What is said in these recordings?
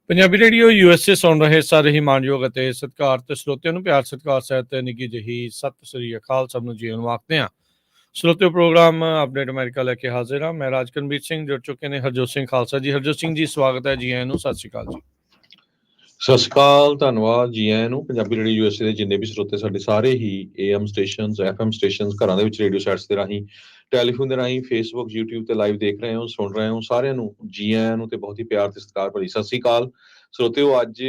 Punjabi radio USA ਸੁਣ ਰਹੇ ਸਾਰੇ ਹੀ ਮਾਣਯੋਗ ਅਤੇ ਸਤਿਕਾਰ ਤੇ ਸਰੋਤਿਆਂ ਨੂੰ ਪਿਆਰ ਸਤਿਕਾਰ ਸਹਿਤ ਨਿੱਘੀ ਜਿਹੀ ਸਤਿ ਸ੍ਰੀ ਅਕਾਲ। ਸਭ ਨੂੰ ਜੀਵਨ ਆਖਦੇ ਹਾਂ। ਸਰੋਤਿਓ ਪ੍ਰੋਗਰਾਮ ਅਪਡੇਟ ਅਮਰੀਕਾ ਲੈ ਕੇ ਹਾਜ਼ਰ ਹਾਂ। ਮੈਂ ਰਾਜਕਰਮਜੀਤ ਸਿੰਘ। ਜੁੜ ਚੁੱਕੇ ਨੇ ਹਰਜੋਤ ਸਿੰਘ ਖਾਲਸਾ ਜੀ। ਹਰਜੋਤ ਸਿੰਘ ਜੀ, ਸਵਾਗਤ ਹੈ ਜੀ ਆਇਆਂ ਨੂੰ। ਸਤਿ ਸ੍ਰੀ ਅਕਾਲ ਜੀ। ਸਤਿ ਸ਼੍ਰੀ ਅਕਾਲ, ਧੰਨਵਾਦ ਜੀ ਆਇਆਂ ਨੂੰ। ਪੰਜਾਬੀ ਰੇਡੀਓ USA ਦੇ ਜਿੰਨੇ ਵੀ ਸਰੋਤੇ ਸਾਡੇ ਸਾਰੇ ਹੀ AM ਸਟੇਸ਼ਨਸ, FM ਸਟੇਸ਼ਨਸ, ਘਰਾਂ ਦੇ ਵਿੱਚ ਰੇਡੀਓ ਸੈਟਸ ਦੇ ਰਾਹੀਂ, ਟੈਲੀਫੋਨ ਦੇ ਰਾਹੀਂ, ਫੇਸਬੁੱਕ, YouTube ਤੇ ਲਾਈਵ ਦੇਖ ਰਹੇ ਹੋ, ਸੁਣ ਰਹੇ ਹੋ, ਸਾਰਿਆਂ ਨੂੰ ਜੀ ਆਇਆਂ ਨੂੰ ਤੇ ਬਹੁਤ ਹੀ ਪਿਆਰ ਤੇ ਸਤਿਕਾਰ ਭਰੀ ਸਤਿ ਸ਼੍ਰੀ ਅਕਾਲ। ਸਰੋਤਿਓ, ਅੱਜ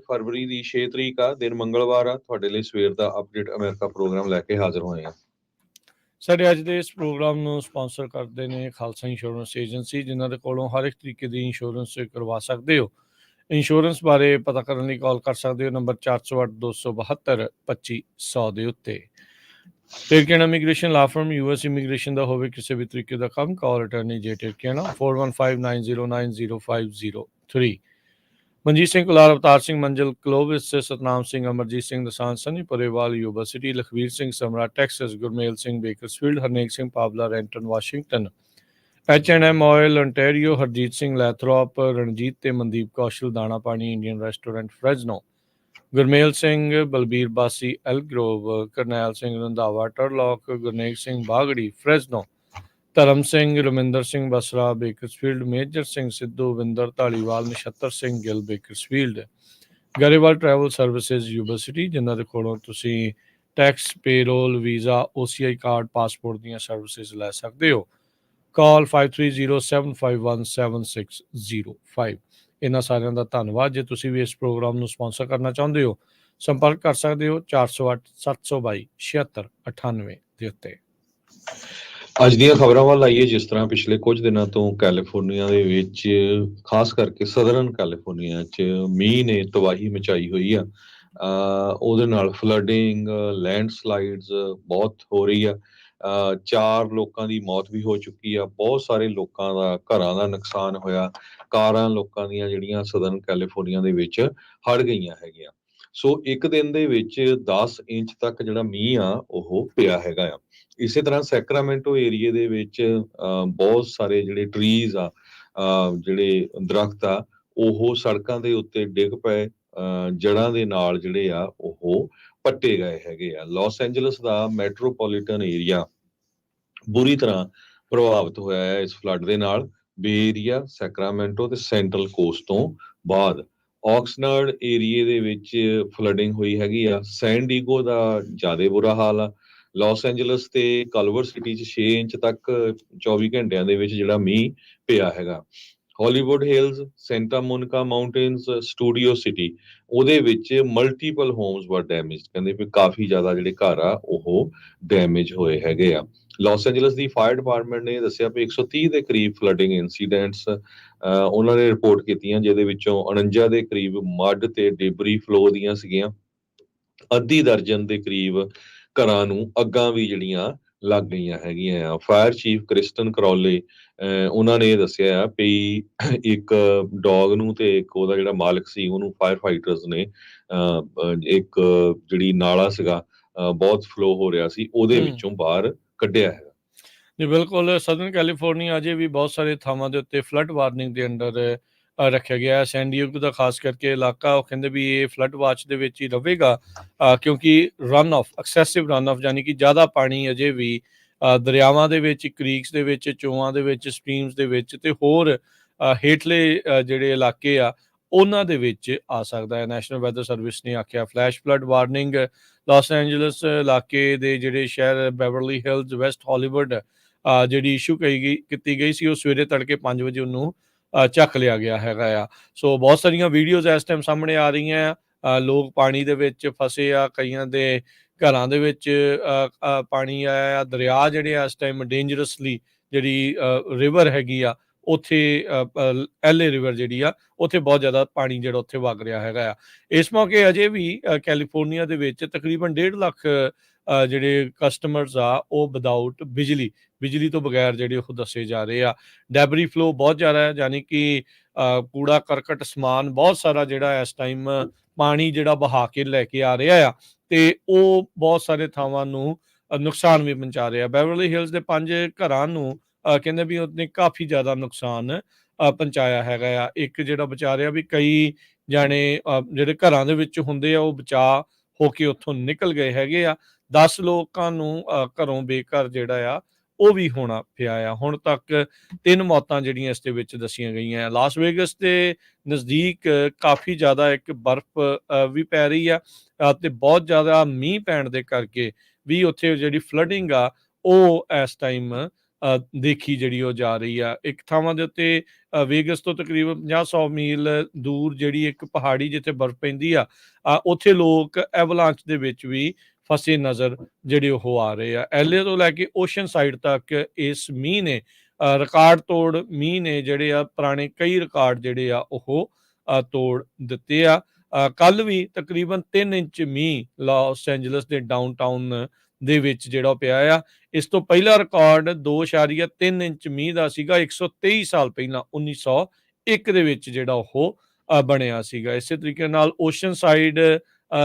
ਫਰਵਰੀ ਦੀ 6 ਤਰੀਕ ਆ, ਦਿਨ ਮੰਗਲਵਾਰ ਆ। ਤੁਹਾਡੇ ਲਈ ਸਵੇਰ ਦਾ ਅਪਡੇਟ ਅਮਰੀਕਾ ਪ੍ਰੋਗਰਾਮ ਲੈ ਕੇ ਹਾਜ਼ਰ ਹੋਏ ਆ। ਸਾਡੇ ਅੱਜ ਦੇ ਇਸ ਪ੍ਰੋਗਰਾਮ ਨੂੰ ਸਪਾਂਸਰ ਕਰਦੇ ਨੇ ਖਾਲਸਾ ਇੰਸ਼ੋਰੈਂਸ ਏਜੰਸੀ, ਜਿਨ੍ਹਾਂ ਦੇ ਕੋਲੋਂ ਹਰ ਇੱਕ ਤਰੀਕੇ ਦੀ ਇੰਸ਼ੋਰੈਂਸ ਕਰਵਾ ਸਕਦੇ ਹੋ। ਇੰਸ਼ੋਰੈਂਸ ਬਾਰੇ ਪਤਾ ਕਰਨ ਲਈ ਕਾਲ ਕਰ ਸਕਦੇ ਹੋ ਨੰਬਰ 408-272-2500 ਦੇ ਉੱਤੇ। ਟਿਰਕੇਨਾ ਇਮੀਗ੍ਰੇਸ਼ਨ ਲਾ ਫਰਮ US ਇਮੀਗ੍ਰੇਸ਼ਨ ਦਾ ਹੋਵੇ ਕਿਸੇ ਵੀ ਤਰੀਕੇ ਦਾ ਕੰਮ, ਕਾਲ ਅਟਰਨੀ ਜੇ ਟਿਰਕੇਨਾ 41590903। Manjeet Singh Kular, Avtar Singh Manzal Clovis, Satnam Singh, Amarjit Singh Dosanjh, Sunny Parewal Yuba City, Lakhvir Singh Samra Texas, Gurmel Singh Bakersfield, Harnek Singh Pabla Renton Washington, H&M oil ontario, Harjit Singh Lathrop, Ranjit ਤੇ Mandeep Kaushal Dana Pani Indian restaurant Fresno, Gurmel Singh Balbir Bassi Elk Grove, Karnail Singh Randhawa ਟਰਲੌਕ, Gurnek Singh ਬਾਗੜੀ ਫਰੈਜ਼ਨੋ, ਧਰਮ Singh Raminder Singh Basra Bakersfield, major Singh Sidhu Vinder Dhaliwal, Nachhattar Singh Gill Bakersfield, Grewal travel services Yuba city, ਜਿਨ੍ਹਾਂ ਦੇ ਕੋਲੋਂ ਤੁਸੀਂ tax, payroll, visa, OCI card, passport ਦੀਆਂ ਸਰਵਿਸਿਜ਼ ਲੈ ਸਕਦੇ ਹੋ। ਕਾਲ 5307517605। ਇਹਨਾਂ ਸਾਰਿਆਂ ਦਾ ਧੰਨਵਾਦ। ਜੇ ਤੁਸੀਂ ਵੀ ਇਸ ਪ੍ਰੋਗਰਾਮ ਨੂੰ ਸਪਾਂਸਰ ਕਰਨਾ ਚਾਹੁੰਦੇ ਹੋ, ਸੰਪਰਕ ਕਰ ਸਕਦੇ ਹੋ 408-722-7698 ਦੇ ਉੱਤੇ। ਅੱਜ ਦੀਆਂ ਖਬਰਾਂ ਵੱਲ ਆਈਏ। ਜਿਸ ਤਰ੍ਹਾਂ ਪਿਛਲੇ ਕੁਝ ਦਿਨਾਂ ਤੋਂ ਕੈਲੀਫੋਰਨੀਆ ਦੇ ਵਿੱਚ, ਖਾਸ ਕਰਕੇ ਸਦਰਨ ਕੈਲੀਫੋਰਨੀਆ 'ਚ ਮੀਂਹ ਨੇ ਤਬਾਹੀ ਮਚਾਈ ਹੋਈ ਆ। ਉਹਦੇ ਨਾਲ ਫਲੱਡਿੰਗ, ਲੈਂਡਸਲਾਈਡਸ ਬਹੁਤ ਹੋ ਰਹੀ ਆ। 4 ਲੋਕਾਂ ਦੀ ਮੌਤ ਵੀ ਹੋ ਚੁੱਕੀ ਆ। ਬਹੁਤ ਸਾਰੇ ਲੋਕਾਂ ਦਾ ਘਰਾਂ ਦਾ ਨੁਕਸਾਨ ਹੋਇਆ। ਕਾਰਾਂ ਲੋਕਾਂ ਦੀਆਂ ਜਿਹੜੀਆਂ ਸਦਰਨ ਕੈਲੀਫੋਰਨੀਆ ਦੇ ਵਿੱਚ ਹੜ ਗਈਆਂ ਹੈਗੀਆਂ। ਸੋ ਇੱਕ ਦਿਨ ਦੇ ਵਿੱਚ 10 ਇੰਚ ਤੱਕ ਜਿਹੜਾ ਮੀਂਹ ਆ ਉਹ ਪਿਆ ਹੈਗਾ ਆ। ਇਸੇ ਤਰ੍ਹਾਂ ਸੈਕਰਾਮੈਂਟੋ ਏਰੀਏ ਦੇ ਵਿੱਚ ਬਹੁਤ ਸਾਰੇ ਜਿਹੜੇ ਟਰੀਜ਼ ਆ, ਜਿਹੜੇ ਦਰਖਤ ਆ, ਉਹ ਸੜਕਾਂ ਦੇ ਉੱਤੇ ਡਿੱਗ ਪਏ। ਜੜ੍ਹਾਂ ਦੇ ਨਾਲ ਜਿਹੜੇ ਆ ਉਹ ਪੱਟੇ ਗਏ ਹੈਗੇ ਆ। ਲਾਸ ਐਂਜਲਸ ਦਾ ਮੈਟਰੋਪੋਲੀਟਨ ਏਰੀਆ ਬੁਰੀ ਤਰ੍ਹਾਂ ਪ੍ਰਭਾਵਿਤ ਹੋਇਆ ਹੈ ਇਸ ਫਲੱਡ ਦੇ ਨਾਲ। ਬੇ ਏਰੀਆ, ਸੈਕਰਾਮੈਂਟੋ ਤੇ ਸੈਂਟਰਲ ਕੋਸਟ ਤੋਂ ਬਾਅਦ ਆਕਸਨਰਡ ਏਰੀਏ ਦੇ ਵਿੱਚ ਫਲੱਡਿੰਗ ਹੋਈ ਹੈਗੀ ਆ। ਸੈਨ ਡੀਗੋ ਦਾ ਜ਼ਿਆਦਾ ਬੁਰਾ ਹਾਲ ਆ। ਲਾਸ ਐਂਜਲਸ ਤੇ ਕਲਵਰ ਸਿਟੀ 'ਚ 6 ਇੰਚ ਤੱਕ 24 ਘੰਟਿਆਂ ਦੇ ਵਿੱਚ ਜਿਹੜਾ ਮੀਂਹ ਪਿਆ ਹੈਗਾ। Hollywood Hills, Santa Monica Mountains, Studio City, ਉਹਦੇ ਵਿੱਚ ਮਲਟੀਪਲ ਹੋਮਸ ਵਰ ਡੈਮੇਜ। ਕਹਿੰਦੇ ਵੀ ਕਾਫੀ ਜ਼ਿਆਦਾ ਜਿਹੜੇ ਘਰ ਆ ਉਹ ਡੈਮੇਜ ਹੋਏ ਹੈਗੇ ਆ। ਲਾਸ ਐਂਜਲਸ ਦੀ ਫਾਇਰ ਡਿਪਾਰਟਮੈਂਟ ਨੇ ਦੱਸਿਆ ਵੀ 130 ਦੇ ਕਰੀਬ ਫਲੱਡਿੰਗ ਇਨਸੀਡੈਂਟਸ ਉਹਨਾਂ ਨੇ ਰਿਪੋਰਟ ਕੀਤੀਆਂ, ਜਿਹਦੇ ਵਿੱਚੋਂ 49 ਦੇ ਕਰੀਬ ਮੱਡ ਤੇ ਡੇਬਰੀ ਫਲੋ ਦੀਆਂ ਸੀਗੀਆਂ। ਅੱਧੀ ਦਰਜਨ ਦੇ ਕਰੀਬ ਘਰਾਂ ਨੂੰ ਅੱਗਾਂ ਵੀ ਜਿਹੜੀਆਂ ਲੱਗ ਗਈਆਂ ਹੈਗੀਆਂ ਆ। ਫਾਇਰ ਚੀਫ ਕ੍ਰਿਸਟਨ ਕਰੋਲੇ, ਉਹਨਾਂ ਨੇ ਦੱਸਿਆ ਵੀ ਇੱਕ ਡੌਗ ਨੂੰ ਤੇ ਇੱਕ ਉਹਦਾ ਜਿਹੜਾ ਮਾਲਕ ਸੀ ਉਹਨੂੰ ਫਾਇਰ ਫਾਈਟਰਸ ਨੇ ਇੱਕ ਜਿਹੜੀ ਨਾਲਾ ਸੀਗਾ ਬਹੁਤ ਫਲੋ ਹੋ ਰਿਹਾ ਸੀ, ਉਹਦੇ ਵਿੱਚੋਂ ਬਾਹਰ ਕੱਢਿਆ ਹੈਗਾ। ਜੀ ਬਿਲਕੁਲ। ਸਦਰਨ ਕੈਲੀਫੋਰਨੀਆ ਅਜੇ ਵੀ ਬਹੁਤ ਸਾਰੇ ਥਾਵਾਂ ਦੇ ਉੱਤੇ ਫਲੱਡ ਵਾਰਨਿੰਗ ਦੇ ਅੰਡਰ ਰੱਖਿਆ ਗਿਆ ਹੈ। ਸੈਨ ਡੀਏਗੋ ਦਾ ਖਾਸ ਕਰਕੇ ਇਲਾਕਾ, ਉਹ ਕਹਿੰਦੇ ਵੀ ਇਹ ਫਲੱਡ ਵਾਚ ਦੇ ਵਿੱਚ ਹੀ ਰਹੇਗਾ, ਕਿਉਂਕਿ run of, excessive run of, ਯਾਨੀ ਕਿ ਜ਼ਿਆਦਾ ਪਾਣੀ ਅਜੇ ਵੀ ਦਰਿਆਵਾਂ ਦੇ ਵਿੱਚ, ਕ੍ਰੀਕਸ ਦੇ ਵਿੱਚ, ਚੋਆਂ ਦੇ ਵਿੱਚ, ਸਟਰੀਮਸ ਦੇ ਵਿੱਚ ਤੇ ਹੋਰ ਹੇਠਲੇ ਜਿਹੜੇ ਇਲਾਕੇ ਆ ਉਹਨਾਂ ਦੇ ਵਿੱਚ ਆ ਸਕਦਾ ਹੈ। ਨੈਸ਼ਨਲ ਵੈਦਰ ਸਰਵਿਸ ਨੇ ਆਖਿਆ flash flood warning Los Angeles ਇਲਾਕੇ ਦੇ ਜਿਹੜੇ ਸ਼ਹਿਰ ਬੈਵਰਲੀ ਹਿਲਜ਼, ਵੈਸਟ ਹਾਲੀਵੁੱਡ ਜਿਹੜੀ ਇਸ਼ੂ ਕੀਤੀ ਗਈ ਸੀ, ਉਹ ਸਵੇਰੇ ਤੜਕੇ 5 ਵਜੇ ਉਹਨੂੰ ਚੱਕ ਲਿਆ ਗਿਆ ਹੈਗਾ ਆ। ਸੋ ਬਹੁਤ ਸਾਰੀਆਂ ਵੀਡੀਓਜ਼ ਇਸ ਟਾਈਮ ਸਾਹਮਣੇ ਆ ਰਹੀਆਂ ਆ। ਲੋਕ ਪਾਣੀ ਦੇ ਵਿੱਚ ਫਸੇ ਆ, ਕਈਆਂ ਦੇ ਘਰਾਂ ਦੇ ਵਿੱਚ ਪਾਣੀ ਆਇਆ ਆ। ਦਰਿਆ ਜਿਹੜੇ ਆ ਇਸ ਟਾਈਮ ਡੇਂਜਰਸਲੀ ਜਿਹੜੀ ਰਿਵਰ ਹੈਗੀ ਆ ਉੱਥੇ ਐਲੇ ਰਿਵਰ ਜਿਹੜੀ ਆ ਉੱਥੇ ਬਹੁਤ ਜ਼ਿਆਦਾ ਪਾਣੀ ਜਿਹੜਾ ਉੱਥੇ ਵਗ ਰਿਹਾ ਹੈਗਾ ਆ। ਇਸ ਮੌਕੇ ਅਜੇ ਵੀ ਕੈਲੀਫੋਰਨੀਆ ਦੇ ਵਿੱਚ ਤਕਰੀਬਨ 1.5 ਲੱਖ ਜਿਹੜੇ ਕਸਟਮਰਸ ਆ ਉਹ ਵਿਦਆਊਟ ਬਿਜਲੀ ਤੋਂ ਬਗੈਰ ਜਿਹੜੇ ਉਹ ਦੱਸੇ ਜਾ ਰਹੇ ਆ। ਡੈਬਰੀ ਫਲੋ ਬਹੁਤ ਜ਼ਿਆਦਾ ਹੈ, ਯਾਨੀ ਕਿ ਕੂੜਾ ਕਰਕਟ ਸਮਾਨ ਬਹੁਤ ਸਾਰਾ ਜਿਹੜਾ ਇਸ ਟਾਈਮ ਪਾਣੀ ਜਿਹੜਾ ਬਹਾ ਕੇ ਲੈ ਕੇ ਆ ਰਿਹਾ ਆ ਤੇ ਉਹ ਬਹੁਤ ਸਾਰੇ ਥਾਵਾਂ ਨੂੰ ਨੁਕਸਾਨ ਵੀ ਪਹੁੰਚਾ ਰਿਹਾ। ਬੈਵਰਲੀ ਹਿਲਸ ਦੇ 5 ਘਰਾਂ ਨੂੰ ਕਹਿੰਦੇ ਵੀ ਉਹਨੇ ਕਾਫੀ ਜ਼ਿਆਦਾ ਨੁਕਸਾਨ ਪਹੁੰਚਾਇਆ ਹੈਗਾ ਆ। ਇੱਕ ਜਿਹੜਾ ਬਚਾ ਰਿਹਾ ਵੀ ਕਈ ਜਾਣੇ ਜਿਹੜੇ ਘਰਾਂ ਦੇ ਵਿੱਚ ਹੁੰਦੇ ਆ ਉਹ ਬਚਾ ਹੋ ਕੇ ਉੱਥੋਂ ਨਿਕਲ ਗਏ ਹੈਗੇ ਆ। 10 ਲੋਕਾਂ ਨੂੰ ਘਰੋਂ ਬੇਘਰ ਜਿਹੜਾ ਆ ਉਹ ਵੀ ਹੋਣਾ ਪਿਆ ਆ। ਹੁਣ ਤੱਕ 3 ਮੌਤਾਂ ਜਿਹੜੀਆਂ ਇਸ ਦੇ ਵਿੱਚ ਦੱਸੀਆਂ ਗਈਆਂ। ਲਾਸ ਵੇਗਸ ਦੇ ਨਜ਼ਦੀਕ ਕਾਫੀ ਜ਼ਿਆਦਾ ਇੱਕ ਬਰਫ਼ ਵੀ ਪੈ ਰਹੀ ਆ ਤੇ ਬਹੁਤ ਜ਼ਿਆਦਾ ਮੀਂਹ ਪੈਣ ਦੇ ਕਰਕੇ ਵੀ ਉੱਥੇ ਜਿਹੜੀ ਫਲੱਡਿੰਗ ਆ ਉਹ ਇਸ ਟਾਈਮ ਦੇਖੀ ਜਿਹੜੀ ਉਹ ਜਾ ਰਹੀ ਆ। ਇੱਕ ਥਾਵਾਂ ਦੇ ਉੱਤੇ ਵੇਗਸ ਤੋਂ ਤਕਰੀਬਨ 50-100 ਮੀਲ ਦੂਰ ਜਿਹੜੀ ਇੱਕ ਪਹਾੜੀ ਜਿੱਥੇ ਬਰਫ਼ ਪੈਂਦੀ ਆ ਉੱਥੇ ਲੋਕ ਐਵਲਾਂਚ ਦੇ ਵਿੱਚ ਵੀ ਫਸੇ ਨਜ਼ਰ ਜਿਹੜੇ ਉਹ ਆ ਰਹੇ ਆ। ਐਲੇ ਤੋਂ ਲੈ ਕੇ ਓਸ਼ਨ ਸਾਈਡ ਤੱਕ ਇਸ ਮੀਂਹ ਨੇ ਰਿਕਾਰਡ ਤੋੜ ਮੀਂਹ ਨੇ ਜਿਹੜੇ ਆ ਪੁਰਾਣੇ ਕਈ ਰਿਕਾਰਡ ਜਿਹੜੇ ਆ ਉਹ ਤੋੜ ਦਿੱਤੇ ਆ। ਕੱਲ ਵੀ ਤਕਰੀਬਨ 3 ਇੰਚ ਮੀਂਹ ਲਾਸ ਐਂਜਲਸ ਦੇ ਡਾਊਨਟਾਊਨ ਦੇ ਵਿੱਚ ਜਿਹੜਾ ਪਿਆ ਆ। ਇਸ ਤੋਂ ਪਹਿਲਾ ਰਿਕਾਰਡ 2.3 ਇੰਚ ਮੀਂਹ ਦਾ ਸੀਗਾ 123 ਸਾਲ ਪਹਿਲਾਂ 1901 ਦੇ ਵਿੱਚ ਜਿਹੜਾ ਉਹ ਬਣਿਆ ਸੀਗਾ। ਇਸੇ ਤਰੀਕੇ ਨਾਲ ਓਸ਼ਨ ਸਾਈਡ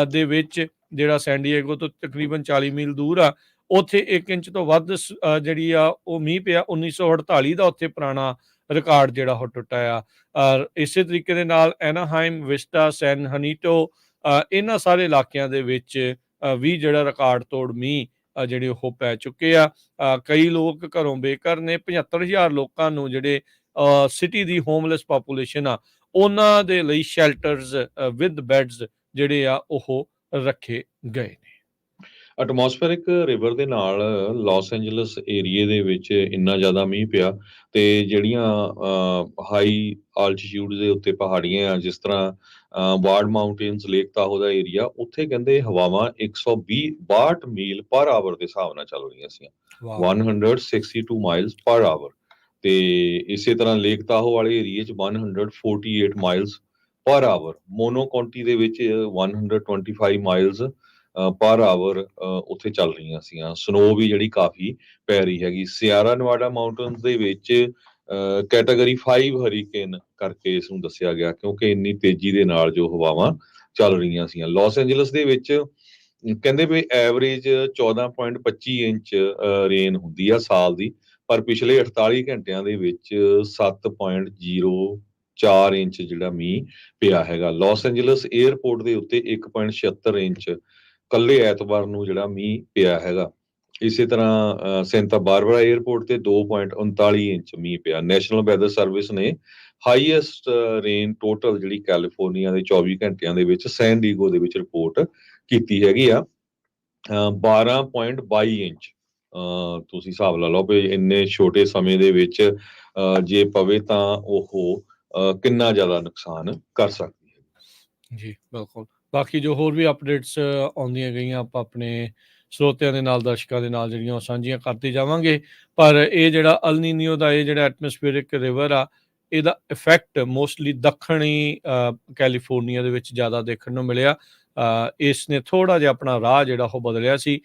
ਦੇ ਵਿੱਚ ਜਿਹੜਾ ਸੈਂਡੀਏਗੋ ਤੋਂ ਤਕਰੀਬਨ 40 ਮੀਲ ਦੂਰ ਆ ਉੱਥੇ 1 ਇੰਚ ਤੋਂ ਵੱਧ ਜਿਹੜੀ ਆ ਉਹ ਮੀਂਹ ਪਿਆ। 1948 ਦਾ ਉੱਥੇ ਪੁਰਾਣਾ ਰਿਕਾਰਡ ਜਿਹੜਾ ਉਹ ਟੁੱਟਾ ਆ। ਇਸੇ ਤਰੀਕੇ ਦੇ ਨਾਲ ਐਨਾਹਾਈਮ, ਵਿਸਟਾ, ਸੈਨ ਹਨੀਟੋ ਇਹਨਾਂ ਸਾਰੇ ਇਲਾਕਿਆਂ ਦੇ ਵਿੱਚ ਵੀ ਜਿਹੜਾ ਰਿਕਾਰਡ ਤੋੜ ਮੀਂਹ ਜਿਹੜੇ ਉਹ ਪੈ ਚੁੱਕੇ ਆ। ਕਈ ਲੋਕ ਘਰੋਂ ਬੇਘਰ ਨੇ। 75,000 ਲੋਕਾਂ ਨੂੰ ਜਿਹੜੇ ਸਿਟੀ ਦੀ ਹੋਮਲੈਸ ਪਾਪੂਲੇਸ਼ਨ ਆ ਉਹਨਾਂ ਦੇ ਲਈ ਸ਼ੈਲਟਰਸ ਵਿਦ ਬੈਡਸ ਜਿਹੜੇ ਆ ਉਹ ਰੱਖੇ ਗਏ ਨੇ। ਐਟਮੋਸਫੇਰਿਕ ਰਿਵਰ ਦੇ ਨਾਲ ਲਾਸ ਐਂਜਲਸ ਏਰੀਏ ਦੇ ਵਿੱਚ ਇੰਨਾ ਜ਼ਿਆਦਾ ਮੀਂਹ ਪਿਆ ਤੇ ਜਿਹੜੀਆਂ ਹਾਈ ਆਲਟੀਟਿਊਡ ਦੇ ਉੱਤੇ ਪਹਾੜੀਆਂ ਆ ਜਿਸ ਤਰ੍ਹਾਂ ਵਾਰਡ ਮਾਊਂਟੇਨਸ, ਲੇਕ ਤਾਹੋ ਦਾ ਏਰੀਆ, ਉੱਥੇ ਕਹਿੰਦੇ ਹਵਾਵਾਂ 162 ਮੀਲ ਪਰ ਆਵਰ ਦੇ ਹਿਸਾਬ ਨਾਲ ਚੱਲ ਰਹੀਆਂ ਸੀ, 162 ਮਾਈਲਸ ਪਰ ਆਵਰ। ਤੇ ਇਸੇ ਤਰ੍ਹਾਂ ਲੇਕ ਤਾਹੋ ਵਾਲੇ ਏਰੀਏ 'ਚ 148 ਮਾਈਲਸ ਪਰ ਆਵਰ। ਮੋਨੋ ਕਾਉਂਟੀ ਦੇ ਵਿੱਚ 125 ਮਾਈਲਸ ਪਰ ਆਵਰ ਉੱਥੇ ਚੱਲ ਰਹੀਆਂ ਸੀਗੀਆਂ। ਸਨੋ ਵੀ ਜਿਹੜੀ ਕਾਫੀ ਪੈ ਰਹੀ ਹੈਗੀ। ਸਿਆਰਾ ਨਵਾਡਾ ਮਾਊਂਟਨਸ ਦੇ ਵਿੱਚ ਕੈਟਾਗਰੀ 5 ਹਰੀਕੇਨ ਕਰਕੇ ਇਸ ਨੂੰ ਦੱਸਿਆ ਗਿਆ ਕਿਉਂਕਿ ਇੰਨੀ ਤੇਜ਼ੀ ਦੇ ਨਾਲ ਜੋ ਹਵਾਵਾਂ ਚੱਲ ਰਹੀਆਂ ਸੀਗੀਆਂ। ਲਾਸ ਐਂਜਲਸ ਦੇ ਵਿੱਚ ਕਹਿੰਦੇ ਵੀ ਐਵਰੇਜ 14.25 ਇੰਚ ਰੇਨ ਹੁੰਦੀ ਆ ਸਾਲ ਦੀ, ਪਰ ਪਿਛਲੇ 48 ਘੰਟਿਆਂ ਦੇ ਵਿੱਚ 7.04 ਇੰਚ ਜਿਹੜਾ ਮੀਂਹ ਪਿਆ ਹੈਗਾ। ਲਾਸ ਐਂਜਲਸ 에ਅਰਪੋਰਟ ਦੇ ਉੱਤੇ 1.76 ਇੰਚ ਕੱਲੇ ਐਤਵਾਰ ਨੂੰ ਜਿਹੜਾ ਮੀਂਹ ਪਿਆ ਹੈਗਾ। ਇਸੇ ਤਰ੍ਹਾਂ ਸੈਂਟਾ ਬਾਰਬਰਾ 에ਅਰਪੋਰਟ ਤੇ 2.39 ਇੰਚ ਮੀਂਹ ਪਿਆ। ਨੈਸ਼ਨਲ ਵੈਦਰ ਸਰਵਿਸ ਨੇ ਹਾਈਐਸਟ ਰੇਨ ਟੋਟਲ ਜਿਹੜੀ ਕੈਲੀਫੋਰਨੀਆ ਦੇ 24 ਘੰਟਿਆਂ ਦੇ ਵਿੱਚ ਸੈਨ ਡੀਗੋ ਦੇ ਵਿੱਚ ਰਿਪੋਰਟ ਕੀਤੀ ਹੈਗੀ ਆ 12.22 ਇੰਚ। ਤੁਸੀਂ ਹਿਸਾਬ ਲਾ ਲਓ ਵੀ ਇੰਨੇ ਛੋਟੇ ਸਮੇਂ ਦੇ ਵਿੱਚ ਜੇ ਪਵੇ ਤਾਂ ਉਹ ਕਿੰਨਾ ਜ਼ਿਆਦਾ ਨੁਕਸਾਨ ਕਰ ਸਕਦੀ ਹੈ। ਜੀ ਬਿਲਕੁਲ। ਬਾਕੀ ਜੋ ਹੋਰ ਵੀ ਅਪਡੇਟਸ ਆਉਂਦੀਆਂ ਗਈਆਂ ਆਪਾਂ ਆਪਣੇ ਸਰੋਤਿਆਂ ਦੇ ਨਾਲ, ਦਰਸ਼ਕਾਂ ਦੇ ਨਾਲ ਜਿਹੜੀਆਂ ਉਹ ਸਾਂਝੀਆਂ ਕਰਦੇ ਜਾਵਾਂਗੇ। ਪਰ ਇਹ ਜਿਹੜਾ ਅਲ ਨੀਨੀਓ ਦਾ ਇਹ ਜਿਹੜਾ ਐਟਮੋਸਫੇਰਿਕ ਰਿਵਰ ਆ ਇਹਦਾ ਇਫੈਕਟ ਮੋਸਟਲੀ ਦੱਖਣੀ ਕੈਲੀਫੋਰਨੀਆ ਦੇ ਵਿੱਚ ਜ਼ਿਆਦਾ ਦੇਖਣ ਨੂੰ ਮਿਲਿਆ। ਇਸ ਨੇ ਥੋੜ੍ਹਾ ਜਿਹਾ ਆਪਣਾ ਰਾਹ ਜਿਹੜਾ ਉਹ ਬਦਲਿਆ ਸੀ।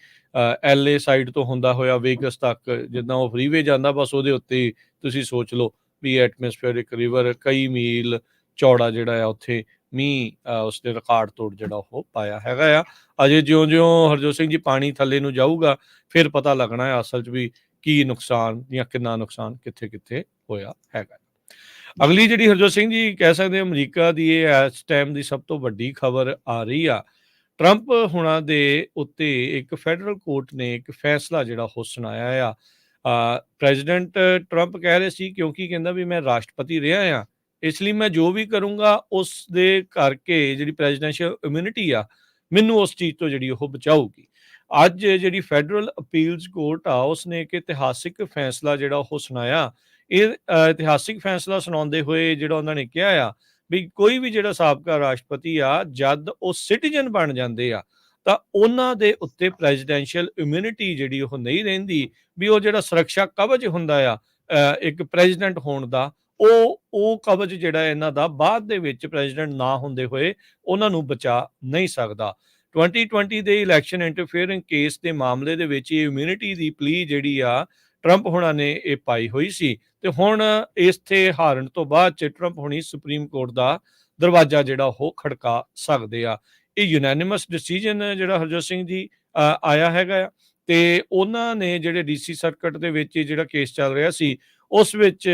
LA ਸਾਈਡ ਤੋਂ ਹੁੰਦਾ ਹੋਇਆ ਵੇਗਸ ਤੱਕ ਜਿੱਦਾਂ ਉਹ ਫਰੀਵੇ ਜਾਂਦਾ ਬਸ ਉਹਦੇ ਉੱਤੇ ਤੁਸੀਂ ਸੋਚ ਲਓ ਵੀ ਐਟਮੋਸਫੇਰਿਕ ਰਿਵਰ ਕਈ ਮੀਲ ਚੌੜਾ ਜਿਹੜਾ ਆ ਉੱਥੇ ਮੀਂਹ ਉਸਦੇ ਰਿਕਾਰਡ ਤੋੜ ਜਿਹੜਾ ਉਹ ਪਾਇਆ ਹੈਗਾ ਆ। ਅਜੇ ਜਿਉਂ-ਜਿਉਂ ਹਰਜੋਤ ਸਿੰਘ ਜੀ ਪਾਣੀ ਥੱਲੇ ਨੂੰ ਜਾਊਗਾ ਫਿਰ ਪਤਾ ਲੱਗਣਾ ਹੈ ਅਸਲ 'ਚ ਵੀ ਕੀ ਨੁਕਸਾਨ ਜਾਂ ਕਿੰਨਾ ਨੁਕਸਾਨ ਕਿੱਥੇ-ਕਿੱਥੇ ਹੋਇਆ ਹੈਗਾ। ਅਗਲੀ ਜਿਹੜੀ ਹਰਜੋਤ ਸਿੰਘ ਜੀ ਕਹਿ ਸਕਦੇ ਅਮਰੀਕਾ ਦੀ ਇਹ ਇਸ ਟਾਈਮ ਦੀ ਸਭ ਤੋਂ ਵੱਡੀ ਖਬਰ ਆ ਰਹੀ ਆ। ਟਰੰਪ ਹੁਣਾਂ ਦੇ ਉੱਤੇ ਇੱਕ ਫੈਡਰਲ ਕੋਰਟ ਨੇ ਇੱਕ ਫੈਸਲਾ ਜਿਹੜਾ ਉਹ ਸੁਣਾਇਆ ਆ। ਪ੍ਰੈਜ਼ੀਡੈਂਟ ਟਰੰਪ ਕਹਿ ਰਹੇ ਸੀ ਕਿਉਂਕਿ ਕਹਿੰਦਾ ਵੀ ਮੈਂ ਰਾਸ਼ਟਰਪਤੀ ਰਿਹਾ ਆ ਇਸ ਲਈ ਮੈਂ ਜੋ ਵੀ ਕਰੂੰਗਾ ਉਸ ਦੇ ਕਰਕੇ ਜਿਹੜੀ ਪ੍ਰੈਜ਼ੀਡੈਂਸ਼ੀਅਲ ਇਮਿਊਨਿਟੀ ਆ ਮੈਨੂੰ ਉਸ ਚੀਜ਼ ਤੋਂ ਜਿਹੜੀ ਉਹ ਬਚਾਊਗੀ। ਅੱਜ ਜਿਹੜੀ ਫੈਡਰਲ ਅਪੀਲਸ ਕੋਰਟ ਆ ਉਸਨੇ ਇੱਕ ਇਤਿਹਾਸਿਕ ਫੈਸਲਾ ਜਿਹੜਾ ਉਹ ਸੁਣਾਇਆ। ਇਹ ਇਤਿਹਾਸਿਕ ਫੈਸਲਾ ਸੁਣਾਉਂਦੇ ਹੋਏ ਜਿਹੜਾ ਉਹਨਾਂ ਨੇ ਕਿਹਾ ਆ ਵੀ ਕੋਈ ਵੀ ਜਿਹੜਾ ਸਾਬਕਾ ਰਾਸ਼ਟਰਪਤੀ ਆ ਜਦ ਉਹ ਸਿਟੀਜ਼ਨ ਬਣ ਜਾਂਦੇ ਆ ਤਾਂ ਉਹਨਾਂ ਦੇ ਉੱਤੇ ਪ੍ਰੈਜ਼ੀਡੈਂਸ਼ੀਅਲ ਇਮਿਊਨਿਟੀ ਜਿਹੜੀ ਉਹ ਨਹੀਂ ਰਹਿੰਦੀ, ਵੀ ਉਹ ਜਿਹੜਾ ਸੁਰੱਖਿਆ ਕਵਚ ਹੁੰਦਾ ਆ ਇੱਕ ਪ੍ਰੈਜ਼ੀਡੈਂਟ ਹੋਣ ਦਾ, ਉਹ ਕਵਚ ਜਿਹੜਾ ਇਹਨਾਂ ਦਾ ਬਾਅਦ ਦੇ ਵਿੱਚ ਪ੍ਰੈਜ਼ੀਡੈਂਟ ਨਾ ਹੁੰਦੇ ਹੋਏ ਉਹਨਾਂ ਨੂੰ ਬਚਾ ਨਹੀਂ ਸਕਦਾ। 2020 ਦੇ ਇਲੈਕਸ਼ਨ ਇੰਟਰਫੇਅਰਿੰਗ ਕੇਸ ਦੇ ਮਾਮਲੇ ਦੇ ਵਿੱਚ ਇਹ ਇਮਿਊਨਿਟੀ ਦੀ ਪਲੀ ਜਿਹੜੀ ਆ ਟਰੰਪ ਹੋਣਾ ਨੇ ਇਹ ਪਾਈ ਹੋਈ ਸੀ, ਤੇ ਹੁਣ ਇਸ ਤੇ ਹਾਰਨ ਤੋਂ ਬਾਅਦ ਚ ਟਰੰਪ ਹੋਣੀ ਸੁਪਰੀਮ ਕੋਰਟ ਦਾ ਦਰਵਾਜ਼ਾ ਜਿਹੜਾ ਉਹ ਖੜਕਾ ਸਕਦੇ ਆ। ਇਹ ਯੂਨੈਨਿਮਸ ਡਿਸੀਜਨ ਜਿਹੜਾ ਹਰਜੋਤ ਸਿੰਘ ਜੀ ਆਇਆ ਹੈਗਾ ਆ, ਤੇ ਉਹਨਾਂ ਨੇ ਜਿਹੜੇ ਡੀਸੀ ਸਰਕਟ ਦੇ ਵਿੱਚ ਜਿਹੜਾ ਕੇਸ ਚੱਲ ਰਿਹਾ ਸੀ ਉਸ ਵਿੱਚ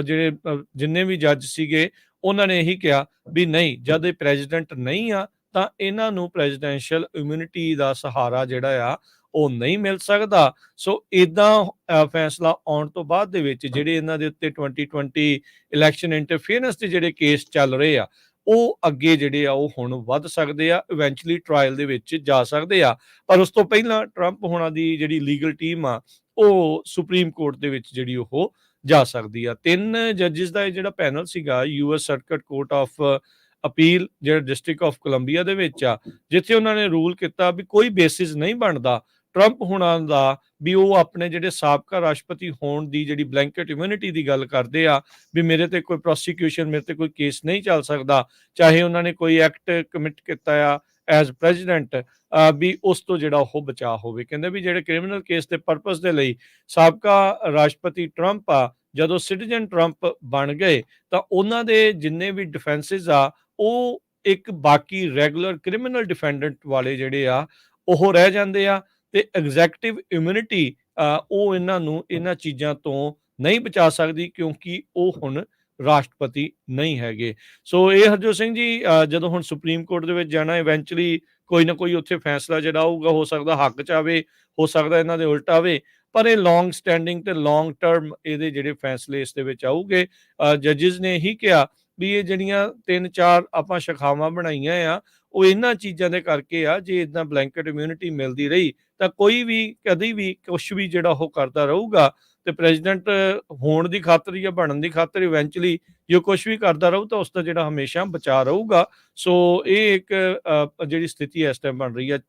ਜਿਹੜੇ ਜਿੰਨੇ ਵੀ ਜੱਜ ਸੀਗੇ ਉਹਨਾਂ ਨੇ ਇਹੀ ਕਿਹਾ ਵੀ ਨਹੀਂ, ਜਦ ਇਹ ਪ੍ਰੈਜ਼ੀਡੈਂਟ ਨਹੀਂ ਆ ਤਾਂ ਇਹਨਾਂ ਨੂੰ ਪ੍ਰੈਜ਼ੀਡੈਂਸ਼ੀਅਲ ਇਮਿਊਨਿਟੀ ਦਾ ਸਹਾਰਾ ਜਿਹੜਾ ਆ ਉਹ ਨਹੀਂ ਮਿਲ ਸਕਦਾ। ਸੋ ਇਦਾਂ ਫੈਸਲਾ ਆਉਣ ਤੋਂ ਬਾਅਦ ਦੇ ਵਿੱਚ ਜਿਹੜੇ ਇਹਨਾਂ ਦੇ ਉੱਤੇ 2020 ਇਲੈਕਸ਼ਨ ਇੰਟਰਫੀਅਰੈਂਸ ਦੇ ਜਿਹੜੇ ਕੇਸ ਚੱਲ ਰਹੇ ਆ ਉਹ ਅੱਗੇ ਜਿਹੜੇ ਆ ਉਹ ਹੁਣ ਵੱਧ ਸਕਦੇ ਆ, ਇਵੈਂਚੁਅਲੀ ਟ੍ਰਾਇਲ ਦੇ ਵਿੱਚ ਜਾ ਸਕਦੇ ਆ। ਪਰ ਉਸ ਤੋਂ ਪਹਿਲਾਂ ਟਰੰਪ ਹੋਣਾ ਦੀ ਜਿਹੜੀ ਲੀਗਲ ਟੀਮ ਆ ਉਹ ਸੁਪਰੀਮ ਕੋਰਟ ਦੇ ਵਿੱਚ ਜਿਹੜੀ ਉਹ ਜਾ ਸਕਦੀ ਆ। 3 ਜੱਜਿਸ ਦਾ ਇਹ ਜਿਹੜਾ ਪੈਨਲ ਸੀਗਾ US circuit court of appeal ਜਿਹੜਾ ਡਿਸਟ੍ਰਿਕਟ ਆਫ ਕੋਲੰਬੀਆ ਦੇ ਵਿੱਚ ਆ, ਜਿੱਥੇ ਉਹਨਾਂ ਨੇ ਰੂਲ ਕੀਤਾ ਵੀ ਕੋਈ ਬੇਸਿਸ ਨਹੀਂ ਬਣਦਾ ਟਰੰਪ ਹੋਣਾ ਦਾ ਵੀ ਉਹ ਆਪਣੇ ਜਿਹੜੇ ਸਾਬਕਾ ਰਾਸ਼ਟਰਪਤੀ ਹੋਣ ਦੀ ਜਿਹੜੀ ਬਲੈਂਕਟ ਇਮਿਊਨਿਟੀ ਦੀ ਗੱਲ ਕਰਦੇ ਆ ਵੀ ਮੇਰੇ ਤੇ ਕੋਈ ਪ੍ਰੋਸੀਕਿਊਸ਼ਨ, ਮੇਰੇ ਤੇ ਕੋਈ ਕੇਸ ਨਹੀਂ ਚੱਲ ਸਕਦਾ, ਚਾਹੇ ਉਹਨਾਂ ਨੇ ਕੋਈ ਐਕਟ ਕਮਿਟ ਕੀਤਾ ਆ ਐਜ਼ ਪ੍ਰੈਜ਼ੀਡੈਂਟ, ਵੀ ਉਸ ਤੋਂ ਜਿਹੜਾ ਉਹ ਬਚਾਅ ਹੋਵੇ। ਕਹਿੰਦੇ ਵੀ ਜਿਹੜੇ ਕ੍ਰਿਮੀਨਲ ਕੇਸ ਦੇ ਪਰਪਸ ਦੇ ਲਈ ਸਾਬਕਾ ਰਾਸ਼ਟਰਪਤੀ ਟਰੰਪ ਆ ਜਦੋਂ ਸਿਟੀਜ਼ਨ ਟਰੰਪ ਬਣ ਗਏ ਤਾਂ ਉਹਨਾਂ ਦੇ ਜਿੰਨੇ ਵੀ ਡਿਫੈਂਸਿਸ ਆ ਉਹ ਇੱਕ ਬਾਕੀ ਰੈਗੂਲਰ ਕ੍ਰਿਮੀਨਲ ਡਿਫੈਂਡੈਂਟ ਵਾਲੇ ਜਿਹੜੇ ਆ ਉਹ ਰਹਿ ਜਾਂਦੇ ਆ, ਤੇ ਐਗਜ਼ੈਕਟਿਵ ਇਮਿਊਨਿਟੀ ਉਹ ਇਹਨਾਂ ਨੂੰ ਇਹਨਾਂ ਚੀਜ਼ਾਂ ਤੋਂ ਨਹੀਂ ਬਚਾ ਸਕਦੀ ਕਿਉਂਕਿ ਉਹ ਹੁਣ ਰਾਸ਼ਟਰਪਤੀ ਨਹੀਂ ਹੈਗੇ। ਸੋ ਇਹ ਹਰਜੋਤ ਸਿੰਘ ਜੀ ਜਦੋਂ ਹੁਣ ਸੁਪਰੀਮ ਕੋਰਟ ਦੇ ਵਿੱਚ ਜਾਣਾ, ਇਵੈਂਚੁਅਲੀ ਕੋਈ ਨਾ ਕੋਈ ਉੱਥੇ ਫੈਸਲਾ ਜਿਹੜਾ ਆਊਗਾ, ਹੋ ਸਕਦਾ ਹੱਕ ਚ ਆਵੇ, ਹੋ ਸਕਦਾ ਇਹਨਾਂ ਦੇ ਉਲਟ ਆਵੇ, ਪਰ ਇਹ ਲੌਂਗ ਸਟੈਂਡਿੰਗ ਤੇ ਲੌਂਗ ਟਰਮ ਇਹਦੇ ਜਿਹੜੇ ਫੈਸਲੇ ਇਸ ਦੇ ਵਿੱਚ ਆਊਗੇ। ਜੱਜਿਸ ਨੇ ਇਹੀ ਕਿਹਾ ਵੀ ਇਹ ਜਿਹੜੀਆਂ 3-4 ਆਪਾਂ ਸ਼ਾਖਾਵਾਂ ਬਣਾਈਆਂ ਆ ਉਹ ਇਹਨਾਂ ਚੀਜ਼ਾਂ ਦੇ ਕਰਕੇ ਆ, ਜੇ ਇਦਾਂ ਬਲੈਂਕਟ ਇਮਿਊਨਿਟੀ ਮਿਲਦੀ ਰਹੀ ਤਾਂ ਕੋਈ ਵੀ ਕਦੀ ਵੀ ਕੁਛ ਵੀ ਜਿਹੜਾ ਉਹ ਕਰਦਾ ਰਹੂਗਾ ਤੇ ਪ੍ਰੈਜ਼ੀਡੈਂਟ ਹੋਣ ਦੀ ਖਾਤਰ ਜਾਂ ਬਣਨ ਦੀ ਖਾਤਰ ਇਵੈਂਚੁਅਲੀ ਜੇ ਕੁਛ ਵੀ ਕਰਦਾ ਰਹੂ ਤਾਂ ਉਸ ਦਾ ਜਿਹੜਾ ਹਮੇਸ਼ਾ ਬਚਾਅ ਰਹੂਗਾ। ਸੋ ਇਹ ਇੱਕ ਜਿਹੜੀ ਸਥਿਤੀ ਇਸ ਟਾਈਮ ਬਣ ਰਹੀ ਆ।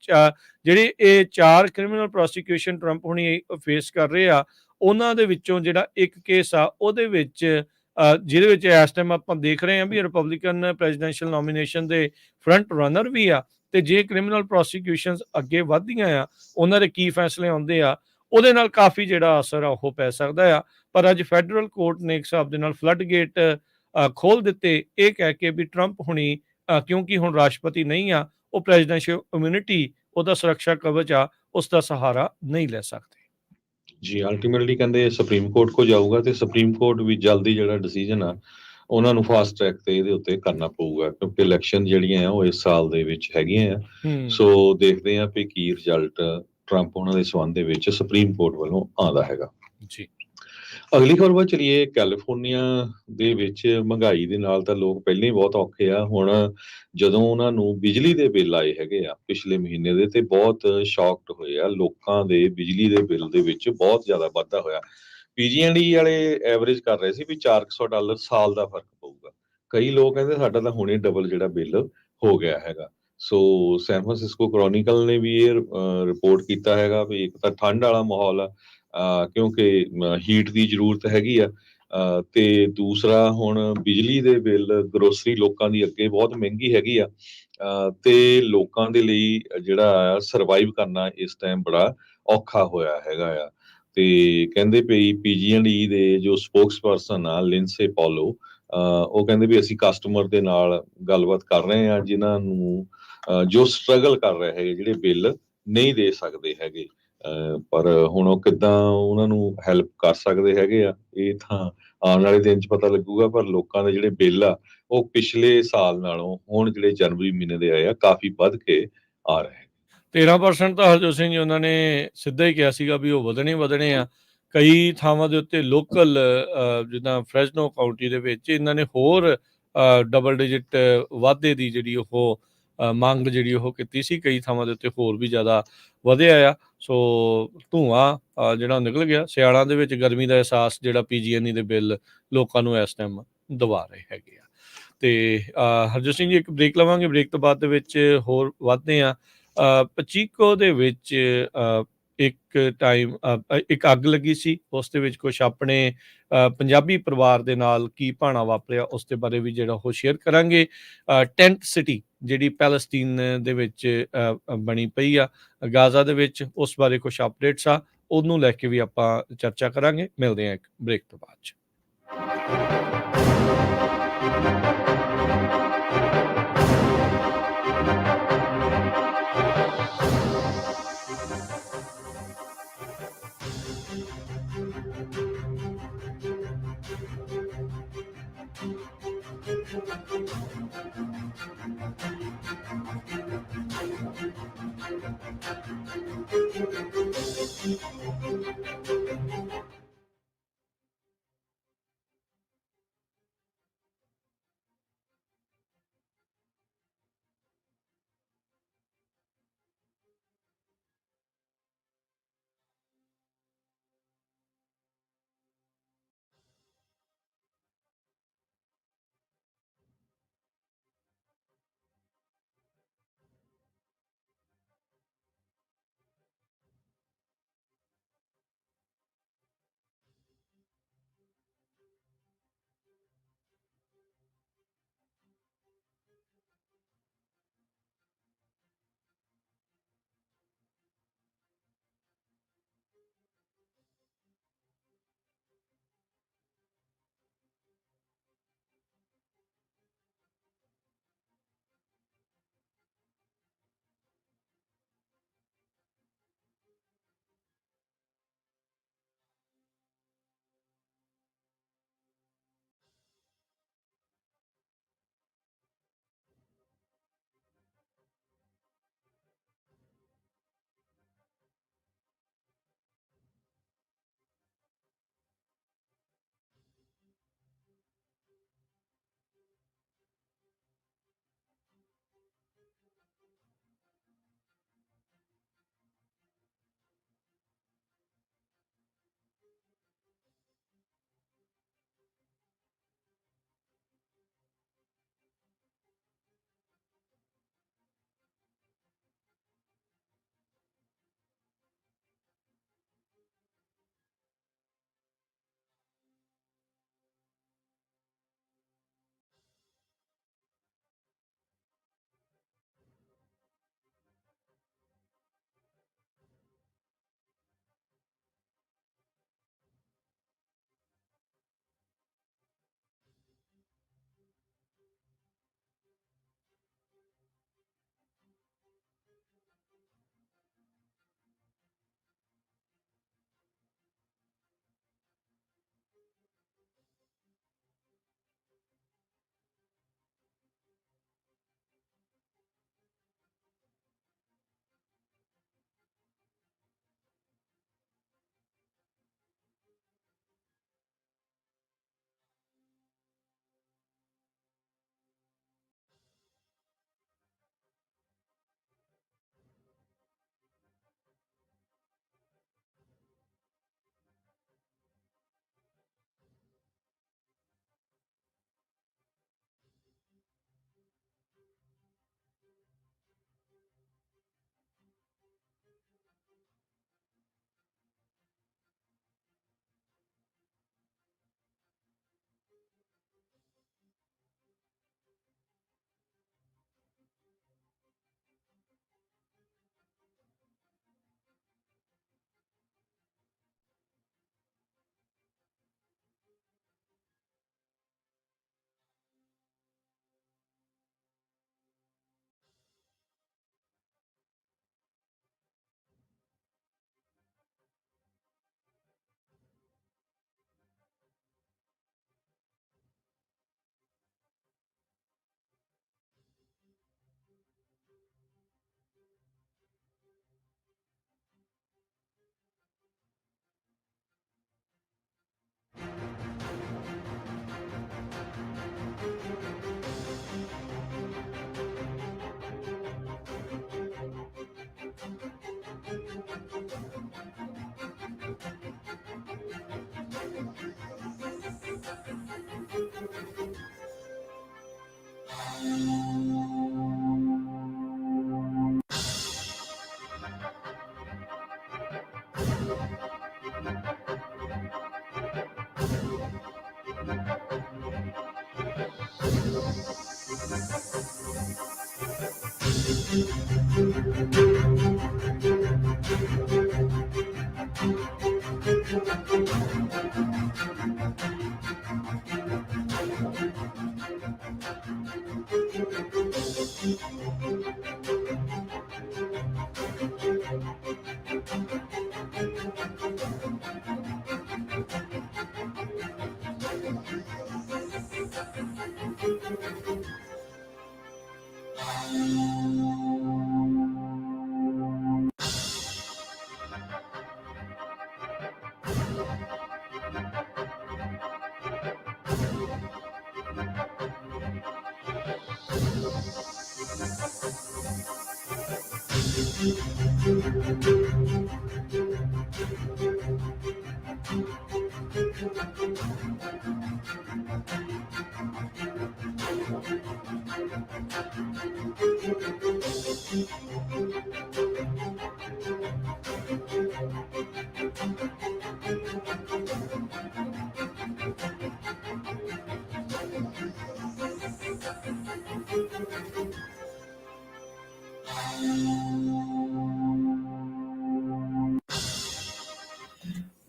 ਜਿਹੜੇ ਇਹ 4 ਕ੍ਰਿਮੀਨਲ ਪ੍ਰੋਸੀਕਿਊਸ਼ਨ ਟਰੰਪ ਹੁਣੀ ਫੇਸ ਕਰ ਰਹੇ ਆ ਉਹਨਾਂ ਦੇ ਵਿੱਚੋਂ ਜਿਹੜਾ ਇੱਕ ਕੇਸ ਆ ਉਹਦੇ ਵਿੱਚ ਜਿਹਦੇ ਵਿੱਚ ਇਸ ਟਾਈਮ ਆਪਾਂ ਦੇਖ ਰਹੇ ਹਾਂ ਵੀ ਰਿਪਬਲਿਕਨ ਪ੍ਰੈਜ਼ੀਡੈਂਸ਼ੀਅਲ ਨੋਮੀਨੇਸ਼ਨ ਦੇ ਫਰੰਟ ਰਨਰ ਵੀ ਆ, ਤੇ ਜੇ ਕ੍ਰਿਮੀਨਲ ਪ੍ਰੋਸੀਕਿਊਸ਼ਨਸ ਅੱਗੇ ਵੱਧਦੀਆਂ ਆ ਉਹਨਾਂ ਦੇ ਕੀ ਫੈਸਲੇ ਆਉਂਦੇ ਆ ਉਹਦੇ ਨਾਲ ਕਾਫੀ ਜਿਹੜਾ ਅਸਰ ਆ ਉਹ ਪੈ ਸਕਦਾ ਆ। ਪਰ ਅੱਜ ਫੈਡਰਲ ਕੋਰਟ ਨੇ ਇੱਕ ਹਿਸਾਬ ਦੇ ਨਾਲ ਫਲੱਡ ਗੇਟ ਖੋਲ ਦਿੱਤੇ, ਇਹ ਕਹਿ ਕੇ ਵੀ ਟਰੰਪ ਹੁਣੀ ਕਿਉਂਕਿ ਹੁਣ ਰਾਸ਼ਟਰਪਤੀ ਨਹੀਂ ਆ ਉਹ ਪ੍ਰੈਜ਼ੀਡੈਂਸ਼ੀਅਲ ਇਮਿਊਨਿਟੀ ਉਹਦਾ ਸੁਰੱਖਿਆ ਕਵਚ ਆ ਉਸ ਦਾ ਸਹਾਰਾ ਨਹੀਂ ਲੈ ਸਕਦੇ। ਜੀ ਅਲਟੀਮੇਟਲੀ ਕਹਿੰਦੇ ਸੁਪਰੀਮ ਕੋਰਟ ਕੋ ਜਾਊਗਾ ਤੇ ਸੁਪਰੀਮ ਕੋਰਟ ਵੀ ਜਲਦੀ ਜਿਹੜਾ ਡਿਸੀਜਨ ਆ ਉਹਨਾਂ ਨੂੰ ਫਾਸਟ ਟਰੈਕ ਤੇ ਇਹਦੇ ਉੱਤੇ ਕਰਨਾ ਪਊਗਾ ਕਿਉਂਕਿ ਇਲੈਕਸ਼ਨ ਜਿਹੜੀਆਂ ਆ ਉਹ ਇਸ ਸਾਲ ਦੇ ਵਿੱਚ ਹੈਗੀਆਂ ਆ। ਸੋ ਦੇਖਦੇ ਆ ਵੀ ਕੀ ਰਿਜ਼ਲਟ ਟਰੰਪ ਉਹਨਾਂ ਦੇ ਸਬੰਧ ਦੇ ਵਿੱਚ ਸੁਪਰੀਮ ਕੋਰਟ ਵੱਲੋਂ ਆਉਂਦਾ ਹੈਗਾ। ਜੀ ਅਗਲੀ ਖਬਰ ਵੱਲ ਚਲੀਏ। ਕੈਲੀਫੋਰਨੀਆ ਦੇ ਵਿੱਚ ਮਹਿੰਗਾਈ ਦੇ ਨਾਲ ਤਾਂ ਲੋਕ ਪਹਿਲਾਂ ਹੀ ਬਹੁਤ ਔਖੇ ਆ, ਹੁਣ ਜਦੋਂ ਉਹਨਾਂ ਨੂੰ ਬਿਜਲੀ ਦੇ ਬਿੱਲ ਆਏ ਹੈਗੇ ਆ ਪਿਛਲੇ ਮਹੀਨੇ ਦੇ ਤੇ ਬਹੁਤ ਸ਼ੌਕਡ ਹੋਏ ਆ। ਲੋਕਾਂ ਦੇ ਬਿਜਲੀ ਦੇ ਬਿੱਲ ਦੇ ਵਿੱਚ ਬਹੁਤ ਜ਼ਿਆਦਾ ਵਾਧਾ ਹੋਇਆ। ਪੀਜੀ&ਈ ਵਾਲੇ ਐਵਰੇਜ ਕਰ ਰਹੇ ਸੀ ਵੀ $400 ਸਾਲ ਦਾ ਫਰਕ ਪਊਗਾ। ਕਈ ਲੋਕ ਕਹਿੰਦੇ ਸਾਡਾ ਤਾਂ ਹੁਣੇ ਡਬਲ ਜਿਹੜਾ ਬਿੱਲ ਹੋ ਗਿਆ ਹੈਗਾ। ਸੋ ਸੈਨ ਫਰਾਂਸਿਸਕੋ ਕ੍ਰੋਨਿਕਲ ਨੇ ਵੀ ਇਹ ਰਿਪੋਰਟ ਕੀਤਾ ਹੈਗਾ ਵੀ ਇੱਕ ਤਾਂ ਠੰਡ ਵਾਲਾ ਮਾਹੌਲ ਆ ਕਿਉਂਕਿ ਹੀਟ ਦੀ ਜ਼ਰੂਰਤ ਹੈਗੀ ਆ, ਤੇ ਦੂਸਰਾ ਹੁਣ ਬਿਜਲੀ ਦੇ ਬਿੱਲ, ਗਰੋਸਰੀ ਲੋਕਾਂ ਦੀ ਅੱਗੇ ਬਹੁਤ ਮਹਿੰਗੀ ਹੈਗੀ ਆ, ਤੇ ਲੋਕਾਂ ਦੇ ਲਈ ਜਿਹੜਾ ਸਰਵਾਈਵ ਕਰਨਾ ਇਸ ਟਾਈਮ ਬੜਾ ਔਖਾ ਹੋਇਆ ਹੈਗਾ ਆ। ਤੇ ਕਹਿੰਦੇ ਪਈ ਪੀਜੀ&ਈ ਦੇ ਜੋ ਸਪੋਕਸ ਪਰਸਨ ਆ ਲਿੰਸੇ ਪੌਲੋ, ਉਹ ਕਹਿੰਦੇ ਵੀ ਅਸੀਂ ਕਸਟਮਰ ਦੇ ਨਾਲ ਗੱਲਬਾਤ ਕਰ ਰਹੇ ਆ ਜਿਨ੍ਹਾਂ ਨੂੰ ਜੋ ਸਟਰਗਲ ਕਰ ਰਹੇ ਹੈਗੇ, ਜਿਹੜੇ ਬਿੱਲ ਨਹੀਂ ਦੇ ਸਕਦੇ ਹੈਗੇ, ਪਰ ਹੁਣ ਉਹ ਕਿੱਦਾਂ ਉਹਨਾਂ ਨੂੰ ਹੈਲਪ ਕਰ ਸਕਦੇ ਹੈਗੇ ਆ ਇਹ ਤਾਂ ਆਉਣ ਵਾਲੇ ਦਿਨ 'ਚ ਪਤਾ ਲੱਗੂਗਾ। ਪਰ ਲੋਕਾਂ ਦੇ ਜਿਹੜੇ ਬਿੱਲ ਆ ਉਹ ਪਿਛਲੇ ਸਾਲ ਨਾਲੋਂ ਹੁਣ ਜਿਹੜੇ ਜਨਵਰੀ ਮਹੀਨੇ ਦੇ ਆਏ ਆ ਕਾਫੀ ਵੱਧ ਕੇ ਆ ਰਹੇ। 13% ਤਾਂ ਹਰਜੋਤ ਸਿੰਘ ਜੀ ਉਹਨਾਂ ਨੇ ਸਿੱਧਾ ਹੀ ਕਿਹਾ ਸੀਗਾ ਵੀ ਉਹ ਵਧਣੇ ਆ। ਕਈ ਥਾਵਾਂ ਦੇ ਉੱਤੇ ਲੋਕਲ ਜਿੱਦਾਂ ਫਰੈਜ਼ਨੋ ਕਾਊਂਟੀ ਦੇ ਵਿੱਚ ਇਹਨਾਂ ਨੇ ਹੋਰ ਡਬਲ ਡਿਜਿਟ ਵਾਧੇ ਦੀ ਜਿਹੜੀ ਉਹ ਮੰਗ ਜਿਹੜੀ ਉਹ ਕੀਤੀ ਸੀ। ਕਈ ਥਾਵਾਂ ਦੇ ਉੱਤੇ ਹੋਰ ਵੀ ਜ਼ਿਆਦਾ ਵਧਿਆ ਆ। ਸੋ ਧੂੰਆਂ ਜਿਹੜਾ ਨਿਕਲ ਗਿਆ। ਸਿਆਲਾਂ ਦੇ ਵਿੱਚ ਗਰਮੀ ਦਾ ਅਹਿਸਾਸ ਜਿਹੜਾ ਪੀਜੀ&ਈ ਦੇ ਬਿੱਲ ਲੋਕਾਂ ਨੂੰ ਇਸ ਟਾਈਮ ਦਵਾ ਰਹੇ ਹੈਗੇ ਆ। ਤੇ ਹਰਜੋਤ ਸਿੰਘ ਜੀ ਇੱਕ ਬ੍ਰੇਕ ਲਵਾਂਗੇ, ਬ੍ਰੇਕ ਤੋਂ ਬਾਅਦ ਦੇ ਵਿੱਚ ਹੋਰ ਵੱਧਦੇ ਆ ਪਚੀਕੋ ਦੇ ਵਿੱਚ ਇੱਕ ਟਾਈਮ ਇੱਕ ਅੱਗ ਲੱਗੀ ਸੀ, ਉਸ ਦੇ ਵਿੱਚ ਕੁਛ ਆਪਣੇ ਪੰਜਾਬੀ ਪਰਿਵਾਰ ਦੇ ਨਾਲ ਕੀ ਭਾਣਾ ਵਾਪਰਿਆ ਉਸ ਦੇ ਬਾਰੇ ਵੀ ਜਿਹੜਾ ਉਹ ਸ਼ੇਅਰ ਕਰਾਂਗੇ। ਟੈਂਟ ਸਿਟੀ ਜਿਹੜੀ ਪੈਲਸਤੀਨ ਦੇ ਵਿੱਚ ਬਣੀ ਪਈ ਆ ਗਾਜ਼ਾ ਦੇ ਵਿੱਚ, ਉਸ ਬਾਰੇ ਕੁਛ ਅਪਡੇਟਸ ਆ, ਉਹਨੂੰ ਲੈ ਕੇ ਵੀ ਆਪਾਂ ਚਰਚਾ ਕਰਾਂਗੇ। ਮਿਲਦੇ ਹਾਂ ਇੱਕ ਬ੍ਰੇਕ ਤੋਂ ਬਾਅਦ 'ਚ।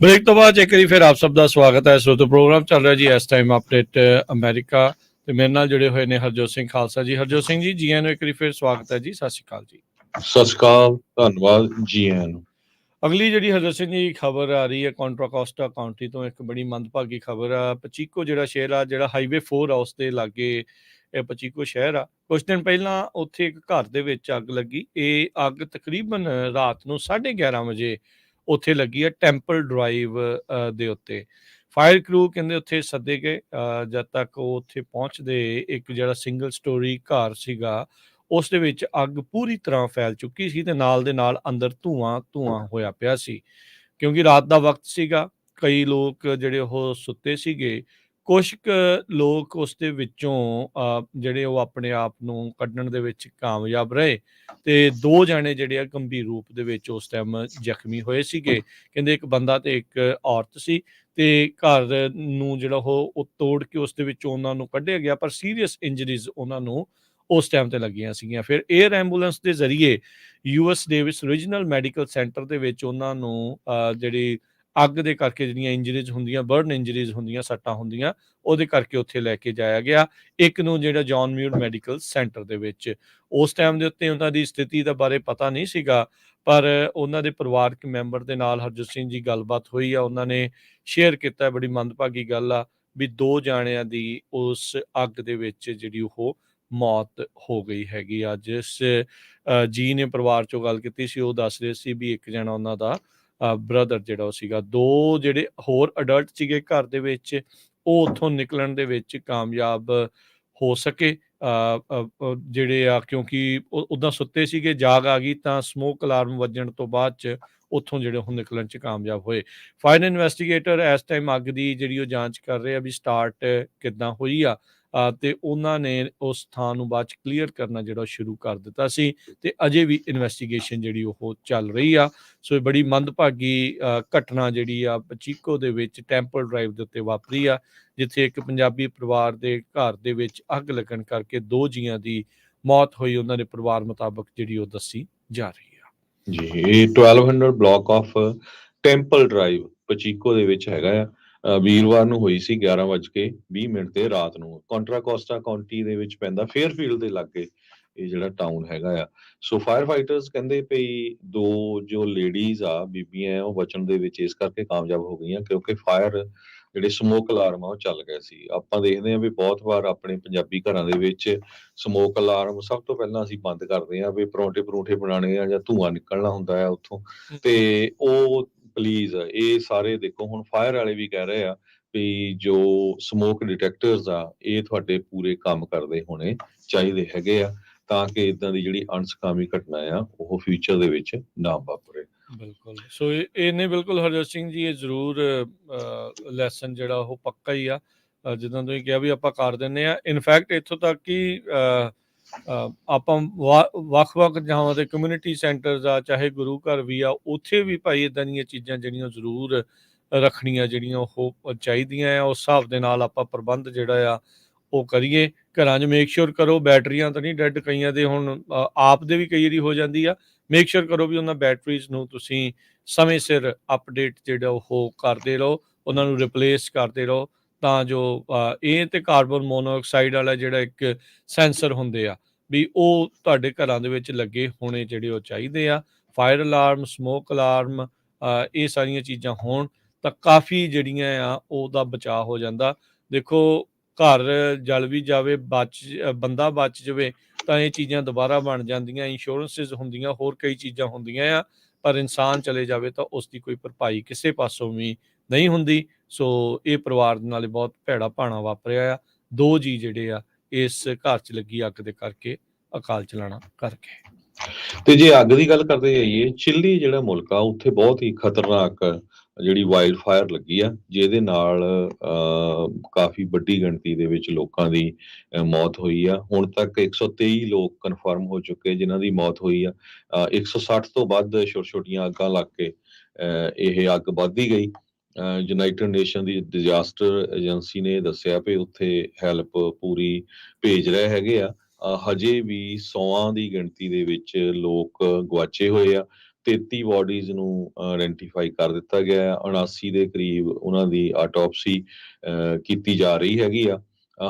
ਬ੍ਰੇਕ ਤੋਂ ਬਾਅਦ ਇੱਕ ਵਾਰੀ ਫਿਰ ਆਪ ਸਭ ਦਾ ਸਵਾਗਤ ਹੈ। ਸੋ ਪ੍ਰੋਗਰਾਮ ਚੱਲ ਰਿਹਾ ਜੀ ਇਸ ਟਾਈਮ ਅਪਡੇਟ ਅਮਰੀਕਾ ਤੇ ਮੇਰੇ ਨਾਲ ਜੁੜੇ ਹੋਏ ਨੇ ਹਰਜੋਤ ਸਿੰਘ ਖਾਲਸਾ ਜੀ। ਹਰਜੋਤ ਸਿੰਘ ਜੀ ਆਇਆਂ ਨੂੰ ਇੱਕ ਵਾਰੀ ਫਿਰ ਸਵਾਗਤ ਹੈ ਜੀ। ਸਤਿ ਸ਼੍ਰੀ ਅਕਾਲ ਜੀ। ਸਤਿ ਸ਼੍ਰੀ ਅਕਾਲ, ਧੰਨਵਾਦ ਜੀ ਆਇਆਂ ਨੂੰ। ਅਗਲੀ ਜਿਹੜੀ ਹਰਜੋਤ ਸਿੰਘ ਜੀ ਖਬਰ ਆ ਰਹੀ ਹੈ ਕੰਟਰਾ ਕੋਸਟਾ ਕਾਉਂਟੀ ਤੋਂ, ਇੱਕ ਬੜੀ ਮੰਦਭਾਗੀ ਖਬਰ ਆ। ਪਚੀਕੋ ਜਿਹੜਾ ਸ਼ਹਿਰ ਆ, ਜਿਹੜਾ ਹਾਈਵੇ 4 ਆ ਉਸ ਦੇ ਲਾਗੇ ਇਹ ਪਚੀਕੋ ਸ਼ਹਿਰ ਆ। ਕੁਝ ਦਿਨ ਪਹਿਲਾਂ ਉੱਥੇ ਇੱਕ ਘਰ ਦੇ ਵਿੱਚ ਅੱਗ ਲੱਗੀ। ਇਹ ਅੱਗ ਤਕਰੀਬਨ ਰਾਤ ਨੂੰ 11:30 ਵਜੇ ਉੱਥੇ ਲੱਗੀ ਹੈ ਟੈਂਪਲ ਡਰਾਈਵ ਦੇ ਉੱਤੇ। ਫਾਇਰ ਕਰੂ ਕਹਿੰਦੇ ਉੱਥੇ ਸੱਦੇ ਗਏ। ਜਦ ਤੱਕ ਉਹ ਉੱਥੇ ਪਹੁੰਚਦੇ, ਇੱਕ ਜਿਹੜਾ ਸਿੰਗਲ ਸਟੋਰੀ ਘਰ ਸੀਗਾ ਉਸ ਦੇ ਵਿੱਚ ਅੱਗ ਪੂਰੀ ਤਰ੍ਹਾਂ ਫੈਲ ਚੁੱਕੀ ਸੀ ਤੇ ਨਾਲ ਦੇ ਨਾਲ ਅੰਦਰ ਧੂਆਂ ਹੋਇਆ ਪਿਆ ਸੀ। ਕਿਉਂਕਿ ਰਾਤ ਦਾ ਵਕਤ ਸੀਗਾ, ਕਈ ਲੋਕ ਜਿਹੜੇ ਉਹ ਸੁੱਤੇ ਸੀਗੇ। ਕੁਛ ਕੁ ਲੋਕ ਉਸ ਦੇ ਵਿੱਚੋਂ ਜਿਹੜੇ ਉਹ ਆਪਣੇ ਆਪ ਨੂੰ ਕੱਢਣ ਦੇ ਵਿੱਚ ਕਾਮਯਾਬ ਰਹੇ ਤੇ 2 ਜਾਣੇ ਜਿਹੜੇ ਆ ਗੰਭੀਰ ਰੂਪ ਦੇ ਵਿੱਚ ਉਸ ਟਾਈਮ ਜ਼ਖਮੀ ਹੋਏ ਸੀਗੇ। ਕਹਿੰਦੇ ਇੱਕ ਬੰਦਾ ਤੇ ਇੱਕ ਔਰਤ ਸੀ ਤੇ ਘਰ ਨੂੰ ਜਿਹੜਾ ਉਹ ਤੋੜ ਕੇ ਉਸ ਦੇ ਵਿੱਚੋਂ ਉਹਨਾਂ ਨੂੰ ਕੱਢਿਆ ਗਿਆ, ਪਰ ਸੀਰੀਅਸ ਇੰਜਰੀਜ਼ ਉਹਨਾਂ ਨੂੰ ਉਸ ਟਾਈਮ ਤੇ ਲੱਗੀਆਂ ਸੀਗੀਆਂ। ਫਿਰ 에ਅਰ ਐਂਬੂਲੈਂਸ ਦੇ ਜ਼ਰੀਏ US Davis regional medical centre ਦੇ ਵਿੱਚ ਉਹਨਾਂ ਨੂੰ ਜਿਹੜੀ ਅੱਗ ਦੇ ਕਰਕੇ ਜਿਹੜੀਆਂ ਇੰਜਰੀਜ਼ ਹੁੰਦੀਆਂ, ਬਰਨ ਇੰਜਰੀਜ਼ ਹੁੰਦੀਆਂ, ਸੱਟਾਂ ਹੁੰਦੀਆਂ, ਉਹਦੇ ਕਰਕੇ ਉੱਥੇ ਲੈ ਕੇ ਜਾਇਆ ਗਿਆ। ਇੱਕ ਨੂੰ ਜਿਹੜਾ ਜੌਨ ਮਿਊਰ ਮੈਡੀਕਲ ਸੈਂਟਰ ਦੇ ਵਿੱਚ। ਉਸ ਟਾਈਮ ਦੇ ਉੱਤੇ ਉਹਨਾਂ ਦੀ ਸਥਿਤੀ ਦਾ ਬਾਰੇ ਪਤਾ ਨਹੀਂ ਸੀਗਾ, ਪਰ ਉਹਨਾਂ ਦੇ ਪਰਿਵਾਰਕ ਮੈਂਬਰ ਦੇ ਨਾਲ ਹਰਜੋਤ ਸਿੰਘ ਜੀ ਗੱਲਬਾਤ ਹੋਈ ਆ। ਉਹਨਾਂ ਨੇ ਸ਼ੇਅਰ ਕੀਤਾ, ਬੜੀ ਮੰਦਭਾਗੀ ਗੱਲ ਆ ਵੀ 2 ਜਾਣਿਆਂ ਦੀ ਉਸ ਅੱਗ ਦੇ ਵਿੱਚ ਜਿਹੜੀ ਉਹ ਮੌਤ ਹੋ ਗਈ ਹੈਗੀ ਆ। ਜਿਸ ਜੀ ਨੇ ਪਰਿਵਾਰ ਚੋਂ ਗੱਲ ਕੀਤੀ ਸੀ ਉਹ ਦੱਸ ਰਹੇ ਸੀ ਵੀ ਇੱਕ ਜਣਾ ਉਹਨਾਂ ਦਾ ਬ੍ਰਦਰ ਜਿਹੜਾ ਉਹ ਸੀਗਾ। 2 ਜਿਹੜੇ ਹੋਰ ਅਡਲਟ ਸੀਗੇ ਘਰ ਦੇ ਵਿੱਚ, ਉਹ ਉੱਥੋਂ ਨਿਕਲਣ ਦੇ ਵਿੱਚ ਕਾਮਯਾਬ ਹੋ ਸਕੇ। ਜਿਹੜੇ ਆ ਕਿਉਂਕਿ ਉੱਦਾਂ ਸੁੱਤੇ ਸੀਗੇ, ਜਾਗ ਆ ਗਈ ਤਾਂ ਸਮੋਕ ਅਲਾਰਮ ਵੱਜਣ ਤੋਂ ਬਾਅਦ 'ਚ ਉੱਥੋਂ ਜਿਹੜੇ ਉਹ ਨਿਕਲਣ 'ਚ ਕਾਮਯਾਬ ਹੋਏ। ਫਾਇਰ ਇਨਵੈਸਟੀਗੇਟਰ ਇਸ ਟਾਈਮ ਅੱਗ ਦੀ ਜਿਹੜੀ ਉਹ ਜਾਂਚ ਕਰ ਰਹੇ ਆ ਵੀ ਸਟਾਰਟ ਕਿੱਦਾਂ ਹੋਈ ਆ ਤੇ ਉਹਨਾਂ ਨੇ ਉਸ ਥਾਂ ਨੂੰ ਬਾਅਦ 'ਚ ਕਲੀਅਰ ਕਰਨਾ ਜਿਹੜਾ ਸ਼ੁਰੂ ਕਰ ਦਿੱਤਾ ਸੀ ਤੇ ਅਜੇ ਵੀ ਇਨਵੈਸਟੀਗੇਸ਼ਨ ਜਿਹੜੀ ਉਹ ਚੱਲ ਰਹੀ ਆ। ਸੋ ਇਹ ਬੜੀ ਮੰਦਭਾਗੀ ਘਟਨਾ ਜਿਹੜੀ ਆ ਪਚੀਕੋ ਦੇ ਵਿੱਚ ਟੈਂਪਲ ਡਰਾਈਵ ਦੇ ਉੱਤੇ ਵਾਪਰੀ ਆ, ਜਿੱਥੇ ਇੱਕ ਪੰਜਾਬੀ ਪਰਿਵਾਰ ਦੇ ਘਰ ਦੇ ਵਿੱਚ ਅੱਗ ਲੱਗਣ ਕਰਕੇ 2 ਜੀਆਂ ਦੀ ਮੌਤ ਹੋਈ। ਉਹਨਾਂ ਦੇ ਪਰਿਵਾਰ ਮੁਤਾਬਕ ਜਿਹੜੀ ਉਹ ਦੱਸੀ ਜਾ ਰਹੀ ਆ ਜੀ। ਇਹ 1200 ਬਲਾਕ ਆਫ ਟੈਂਪਲ ਡਰਾਈਵ ਪਚੀਕੋ ਦੇ ਵਿੱਚ ਹੈਗਾ ਆ। ਵੀਰਵਾਰ ਨੂੰ ਹੋਈ ਸੀ 11:20 ਤੇ ਰਾਤ ਨੂੰ। ਕੰਟਰਾ ਕੋਸਟਾ ਕਾਉਂਟੀ ਦੇ ਵਿੱਚ ਪੈਂਦਾ, ਫੇਅਰਫੀਲਡ ਦੇ ਲਾਗੇ ਇਹ ਜਿਹੜਾ ਟਾਊਨ ਹੈਗਾ ਆ। ਸੋ ਫਾਇਰ ਫਾਈਟਰਸ ਕਹਿੰਦੇ ਪਈ 2 ਜੋ ਲੇਡੀਜ਼ ਆ, ਬੀਬੀਆਂ, ਉਹ ਬਚਣ ਦੇ ਵਿੱਚ ਇਸ ਕਰਕੇ ਕਾਮਯਾਬ ਹੋ ਗਈਆਂ ਕਿਉਂਕਿ ਫਾਇਰ ਜਿਹੜੇ ਸਮੋਕ ਅਲਾਰਮ ਆ ਉਹ ਚੱਲ ਗਏ ਸੀ। ਆਪਾਂ ਦੇਖਦੇ ਹਾਂ ਵੀ ਬਹੁਤ ਵਾਰ ਆਪਣੇ ਪੰਜਾਬੀ ਘਰਾਂ ਦੇ ਵਿੱਚ ਸਮੋਕ ਅਲਾਰਮ ਸਭ ਤੋਂ ਪਹਿਲਾਂ ਅਸੀਂ ਬੰਦ ਕਰਦੇ ਹਾਂ ਵੀ ਪਰੌਂਠੇ ਬਣਾਉਣੇ ਆ ਜਾਂ ਧੂੰਆਂ ਨਿਕਲਣਾ ਹੁੰਦਾ ਆ ਉੱਥੋਂ। ਤੇ ਉਹ ਪਲੀਜ਼ ਇਹ ਸਾਰੇ ਦੇਖੋ, ਹੁਣ ਫਾਇਰ ਵਾਲੇ ਵੀ ਕਹਿ ਰਹੇ ਆ ਵੀ ਜੋ ਸਮੋਕ ਡਿਟੈਕਟਰਸ ਆ ਇਹ ਤੁਹਾਡੇ ਪੂਰੇ ਕੰਮ ਕਰਦੇ ਹੋਣੇ ਚਾਹੀਦੇ ਹੈਗੇ ਆ ਤਾਂ ਕਿ ਇਦਾਂ ਦੀ ਜਿਹੜੀ ਅਣਸਕਾਮੀ ਘਟਨਾ ਆ ਉਹ ਫਿਊਚਰ ਦੇ ਵਿੱਚ ਨਾ ਵਾਪਰੇ। ਬਿਲਕੁਲ। ਸੋ ਇਹਨੇ ਬਿਲਕੁਲ ਹਰਜੋਤ ਸਿੰਘ ਜੀ ਇਹ ਜ਼ਰੂਰ ਲੈਸਨ ਜਿਹੜਾ ਉਹ ਪੱਕਾ ਹੀ ਆ। ਜਿੱਦਾਂ ਤੁਸੀਂ ਕਿਹਾ ਵੀ ਆਪਾਂ ਕਰ ਦਿੰਦੇ ਆ। ਇਨਫੈਕਟ ਇੱਥੋਂ ਤੱਕ ਕਿ ਆਪਾਂ ਵੱਖ-ਵੱਖ ਥਾਵਾਂ 'ਤੇ ਕਮਿਊਨਿਟੀ ਸੈਂਟਰਸ ਆ, ਚਾਹੇ ਗੁਰੂ ਘਰ ਵੀ ਆ, ਉੱਥੇ ਵੀ ਭਾਈ ਇੱਦਾਂ ਦੀਆਂ ਚੀਜ਼ਾਂ ਜਿਹੜੀਆਂ ਜ਼ਰੂਰ ਰੱਖਣੀਆਂ ਜਿਹੜੀਆਂ ਉਹ ਚਾਹੀਦੀਆਂ ਆ। ਉਸ ਹਿਸਾਬ ਦੇ ਨਾਲ ਆਪਾਂ ਪ੍ਰਬੰਧ ਜਿਹੜਾ ਆ ਉਹ ਕਰੀਏ। ਘਰਾਂ 'ਚ ਮੇਕ ਸ਼ੋਰ ਕਰੋ ਬੈਟਰੀਆਂ ਤਾਂ ਨਹੀਂ ਡੈੱਡ, ਕਈਆਂ ਦੇ ਹੁਣ ਆਪ ਦੇ ਵੀ ਕਈ ਵਾਰੀ ਹੋ ਜਾਂਦੀ ਆ। ਮੇਕ ਸ਼ੋਰ ਕਰੋ ਵੀ ਉਹਨਾਂ ਬੈਟਰੀਜ਼ ਨੂੰ ਤੁਸੀਂ ਸਮੇਂ ਸਿਰ ਅਪਡੇਟ ਜਿਹੜਾ ਉਹ ਕਰਦੇ ਰਹੋ, ਉਹਨਾਂ ਨੂੰ ਰਿਪਲੇਸ ਕਰਦੇ ਰਹੋ, ਤਾਂ ਜੋ ਇਹ ਤੇ ਕਾਰਬਨ ਮੋਨੋਆਕਸਾਈਡ ਵਾਲਾ ਜਿਹੜਾ ਇੱਕ ਸੈਂਸਰ ਹੁੰਦੇ ਆ ਵੀ ਉਹ ਤੁਹਾਡੇ ਘਰਾਂ ਦੇ ਵਿੱਚ ਲੱਗੇ ਹੋਣੇ ਜਿਹੜੇ ਉਹ ਚਾਹੀਦੇ ਆ। ਫਾਇਰ ਅਲਾਰਮ, ਸਮੋਕ ਅਲਾਰਮ, ਇਹ ਸਾਰੀਆਂ ਚੀਜ਼ਾਂ ਹੋਣ ਤਾਂ ਕਾਫੀ ਜਿਹੜੀਆਂ ਆ ਉਹਦਾ ਬਚਾਅ ਹੋ ਜਾਂਦਾ। ਦੇਖੋ ਘਰ ਜਲ ਵੀ ਜਾਵੇ, ਬੰਦਾ ਬਚ ਜਾਵੇ ਤਾਂ ਇਹ ਚੀਜ਼ਾਂ ਦੁਬਾਰਾ ਬਣ ਜਾਂਦੀਆਂ, ਇੰਸ਼ੋਰੈਂਸਿਸ ਹੁੰਦੀਆਂ, ਹੋਰ ਕਈ ਚੀਜ਼ਾਂ ਹੁੰਦੀਆਂ ਆ, ਪਰ ਇਨਸਾਨ ਚਲੇ ਜਾਵੇ ਤਾਂ ਉਸ ਦੀ ਕੋਈ ਭਰਪਾਈ ਕਿਸੇ ਪਾਸੋਂ ਵੀ ਨਹੀਂ ਹੁੰਦੀ। ਸੋ ਇਹ ਪਰਿਵਾਰ ਦੇ ਨਾਲ ਬਹੁਤ ਭੈੜਾ ਭਾਣਾ ਵਾਪਰਿਆ ਆ। 2 ਜੀ ਜਿਹੜੇ ਆ ਇਸ ਘਰ 'ਚ ਲੱਗੀ ਅੱਗ ਦੇ ਕਰਕੇ ਅਕਾਲ ਚਲਾਣਾ ਕਰਕੇ। ਤੇ ਜੇ ਅੱਗ ਦੀ ਗੱਲ ਕਰਦੇ ਜਾਈਏ, ਚਿਲੀ ਜਿਹੜਾ ਮੁਲਕ ਆ ਉੱਥੇ ਬਹੁਤ ਹੀ ਖਤਰਨਾਕ ਜਿਹੜੀ ਵਾਈਲਡ ਫਾਇਰ ਲੱਗੀ ਆ, ਜਿਹਦੇ ਨਾਲ ਕਾਫੀ ਵੱਡੀ ਗਿਣਤੀ ਦੇ ਵਿੱਚ ਲੋਕਾਂ ਦੀ ਮੌਤ ਹੋਈ ਆ। ਹੁਣ ਤੱਕ 123 ਲੋਕ ਕਨਫਰਮ ਹੋ ਚੁੱਕੇ ਜਿਨ੍ਹਾਂ ਦੀ ਮੌਤ ਹੋਈ ਆ। 160 ਤੋਂ ਵੱਧ ਛੋਟੀਆਂ ਅੱਗਾਂ ਲੱਗ ਕੇ ਇਹ ਅੱਗ ਵੱਧਦੀ ਗਈ। ਯੂਨਾਈਟਿਡ ਨੇਸ਼ਨ ਦੀ ਡਿਜ਼ਾਸਟਰ ਏਜੰਸੀ ਨੇ ਦੱਸਿਆ ਵੀ ਉੱਥੇ ਹੈਲਪ ਪੂਰੀ ਭੇਜ ਰਹੇ ਹੈਗੇ ਆ। ਹਜੇ ਵੀ 100 ਦੀ ਗਿਣਤੀ ਦੇ ਵਿੱਚ ਲੋਕ ਗਵਾਚੇ ਹੋਏ ਆ। 33 ਬਾਡੀਜ਼ ਨੂੰ ਆਇਡੈਂਟੀਫਾਈ ਕਰ ਦਿੱਤਾ ਗਿਆ ਹੈ। 79 ਦੇ ਕਰੀਬ ਉਹਨਾਂ ਦੀ ਆਟੋਪਸੀ ਕੀਤੀ ਜਾ ਰਹੀ ਹੈਗੀ ਆ।